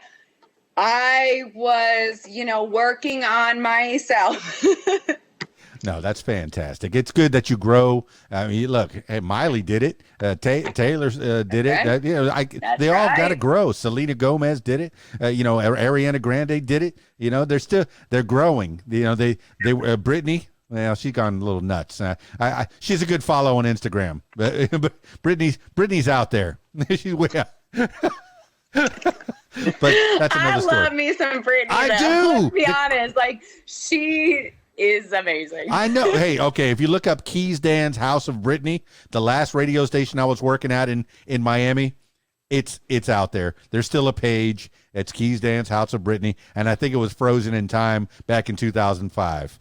I was, working on myself. No, that's fantastic. It's good that you grow. I mean, look, hey, Miley did it. Taylor did it. They all got to grow. Selena Gomez did it. Ariana Grande did it. They're growing. Britney. Well, she's gone a little nuts. She's a good follow on Instagram, but Britney's out there. She's way out. But that's another story. I love me some Britney. I do. Let's be honest. She is amazing. I know. Hey, okay. If you look up Keys Dan's House of Britney, the last radio station I was working at in Miami, it's out there. There's still a page. It's Keys Dan's House of Britney, and I think it was frozen in time back in 2005.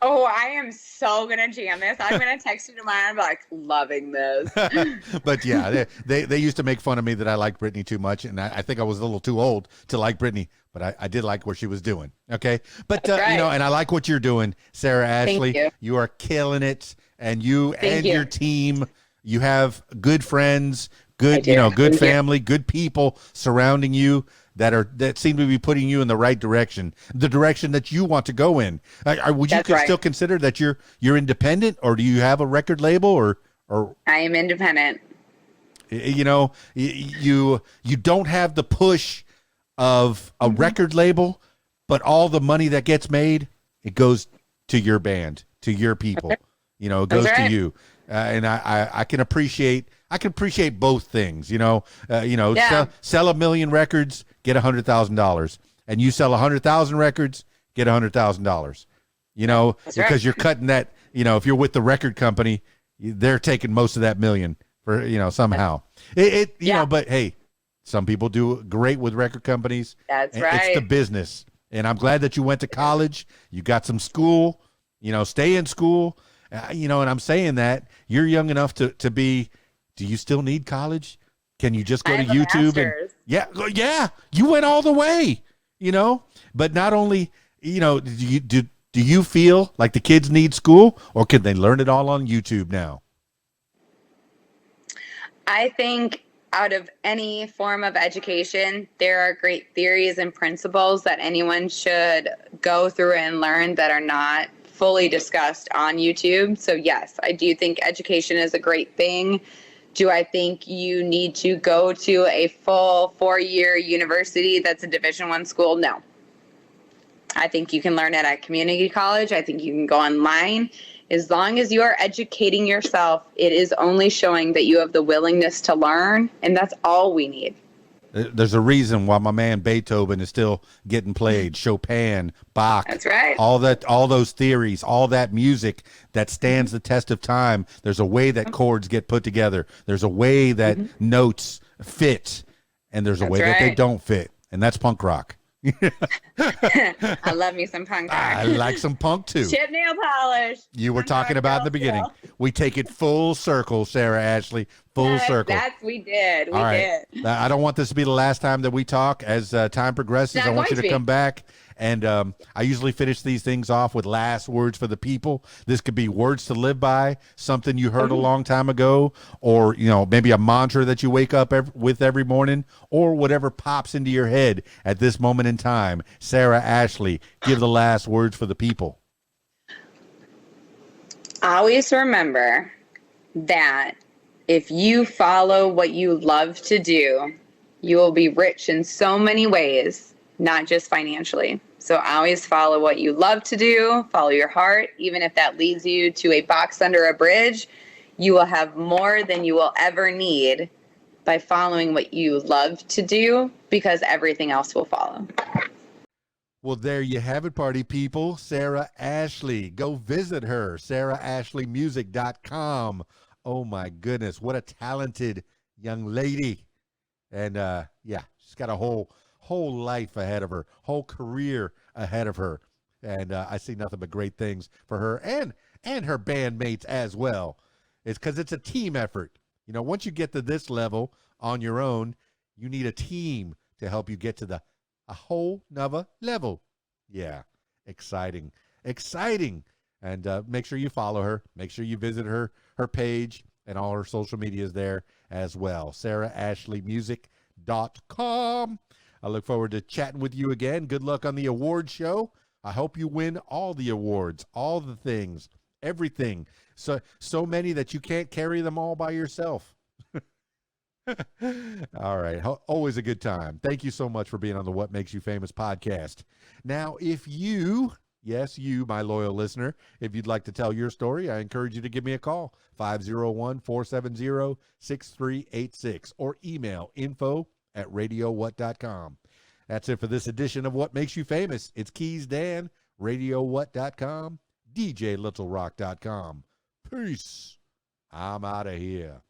Oh, I am so gonna jam this. I'm gonna text you tomorrow and be loving this. But yeah, they used to make fun of me that I liked Britney too much, and I think I was a little too old to like Britney, but I did like what she was doing. Okay, but right. and I like what you're doing, Sarah Ashley. Thank you. You are killing it, and you Thank you. your team. You have good friends, good Thank family, good people surrounding you that seem to be putting you in the right direction, the direction that you want to go in. Would you still consider that you're independent, or do you have a record label, or I am independent. You don't have the push of a record label, but all the money that gets made, it goes to your band, to your people. It goes to you, and I can appreciate both things. Sell 1 million records, get $100,000, and you sell 100,000 records, get $100,000. Because you're cutting that. If you're with the record company, they're taking most of that million for somehow. But hey, some people do great with record companies. That's right. It's the business, and I'm glad that you went to college. You got some school. Stay in school. And I'm saying that you're young enough to be. Do you still need college? Can you just go to YouTube? Yeah, you went all the way, but not only, do you feel like the kids need school, or can they learn it all on YouTube now? I think out of any form of education, there are great theories and principles that anyone should go through and learn that are not fully discussed on YouTube. So yes, I do think education is a great thing. Do I think you need to go to a full 4-year university that's a Division I school? No. I think you can learn it at community college. I think you can go online. As long as you are educating yourself, it is only showing that you have the willingness to learn, and that's all we need. There's a reason why my man Beethoven is still getting played. Chopin, Bach. That's right. All those theories, all that music that stands the test of time. There's a way that chords get put together. There's a way that notes fit, and there's a way that they don't fit, and that's punk rock. I love me some punk rock. I like some punk too. Chip nail polish. You were talking about in the beginning. We take it full circle, Sarah Ashley. Full circle. We did. We did. I don't want this to be the last time that we talk. As time progresses, I want you to come back And I usually finish these things off with last words for the people. This could be words to live by, something you heard a long time ago, or, maybe a mantra that you wake up with every morning, or whatever pops into your head at this moment in time. Sarah Ashley, give the last words for the people. Always remember that if you follow what you love to do, you will be rich in so many ways, not just financially. So always follow what you love to do, follow your heart. Even if that leads you to a box under a bridge, you will have more than you will ever need by following what you love to do, because everything else will follow. Well, there you have it, party people. Sarah Ashley. Go visit her, sarahashleymusic.com. Oh, my goodness. What a talented young lady. And, she's got a whole life ahead of her, whole career ahead of her. And I see nothing but great things for her and her bandmates as well. It's because it's a team effort. Once you get to this level on your own, you need a team to help you get to a whole nother level. Yeah, exciting. And make sure you follow her. Make sure you visit her page and all her social medias there as well. sarahashleymusic.com. I look forward to chatting with you again. Good luck on the award show. I hope you win all the awards, all the things, everything. So many that you can't carry them all by yourself. All right. Always a good time. Thank you so much for being on the What Makes You Famous podcast. Now, if you, yes, you, my loyal listener, if you'd like to tell your story, I encourage you to give me a call, 501-470-6386, or email info@radiowhat.com. That's it for this edition of What Makes You Famous. It's Keys Dan, radiowhat.com, djlittlerock.com. Peace. I'm out of here.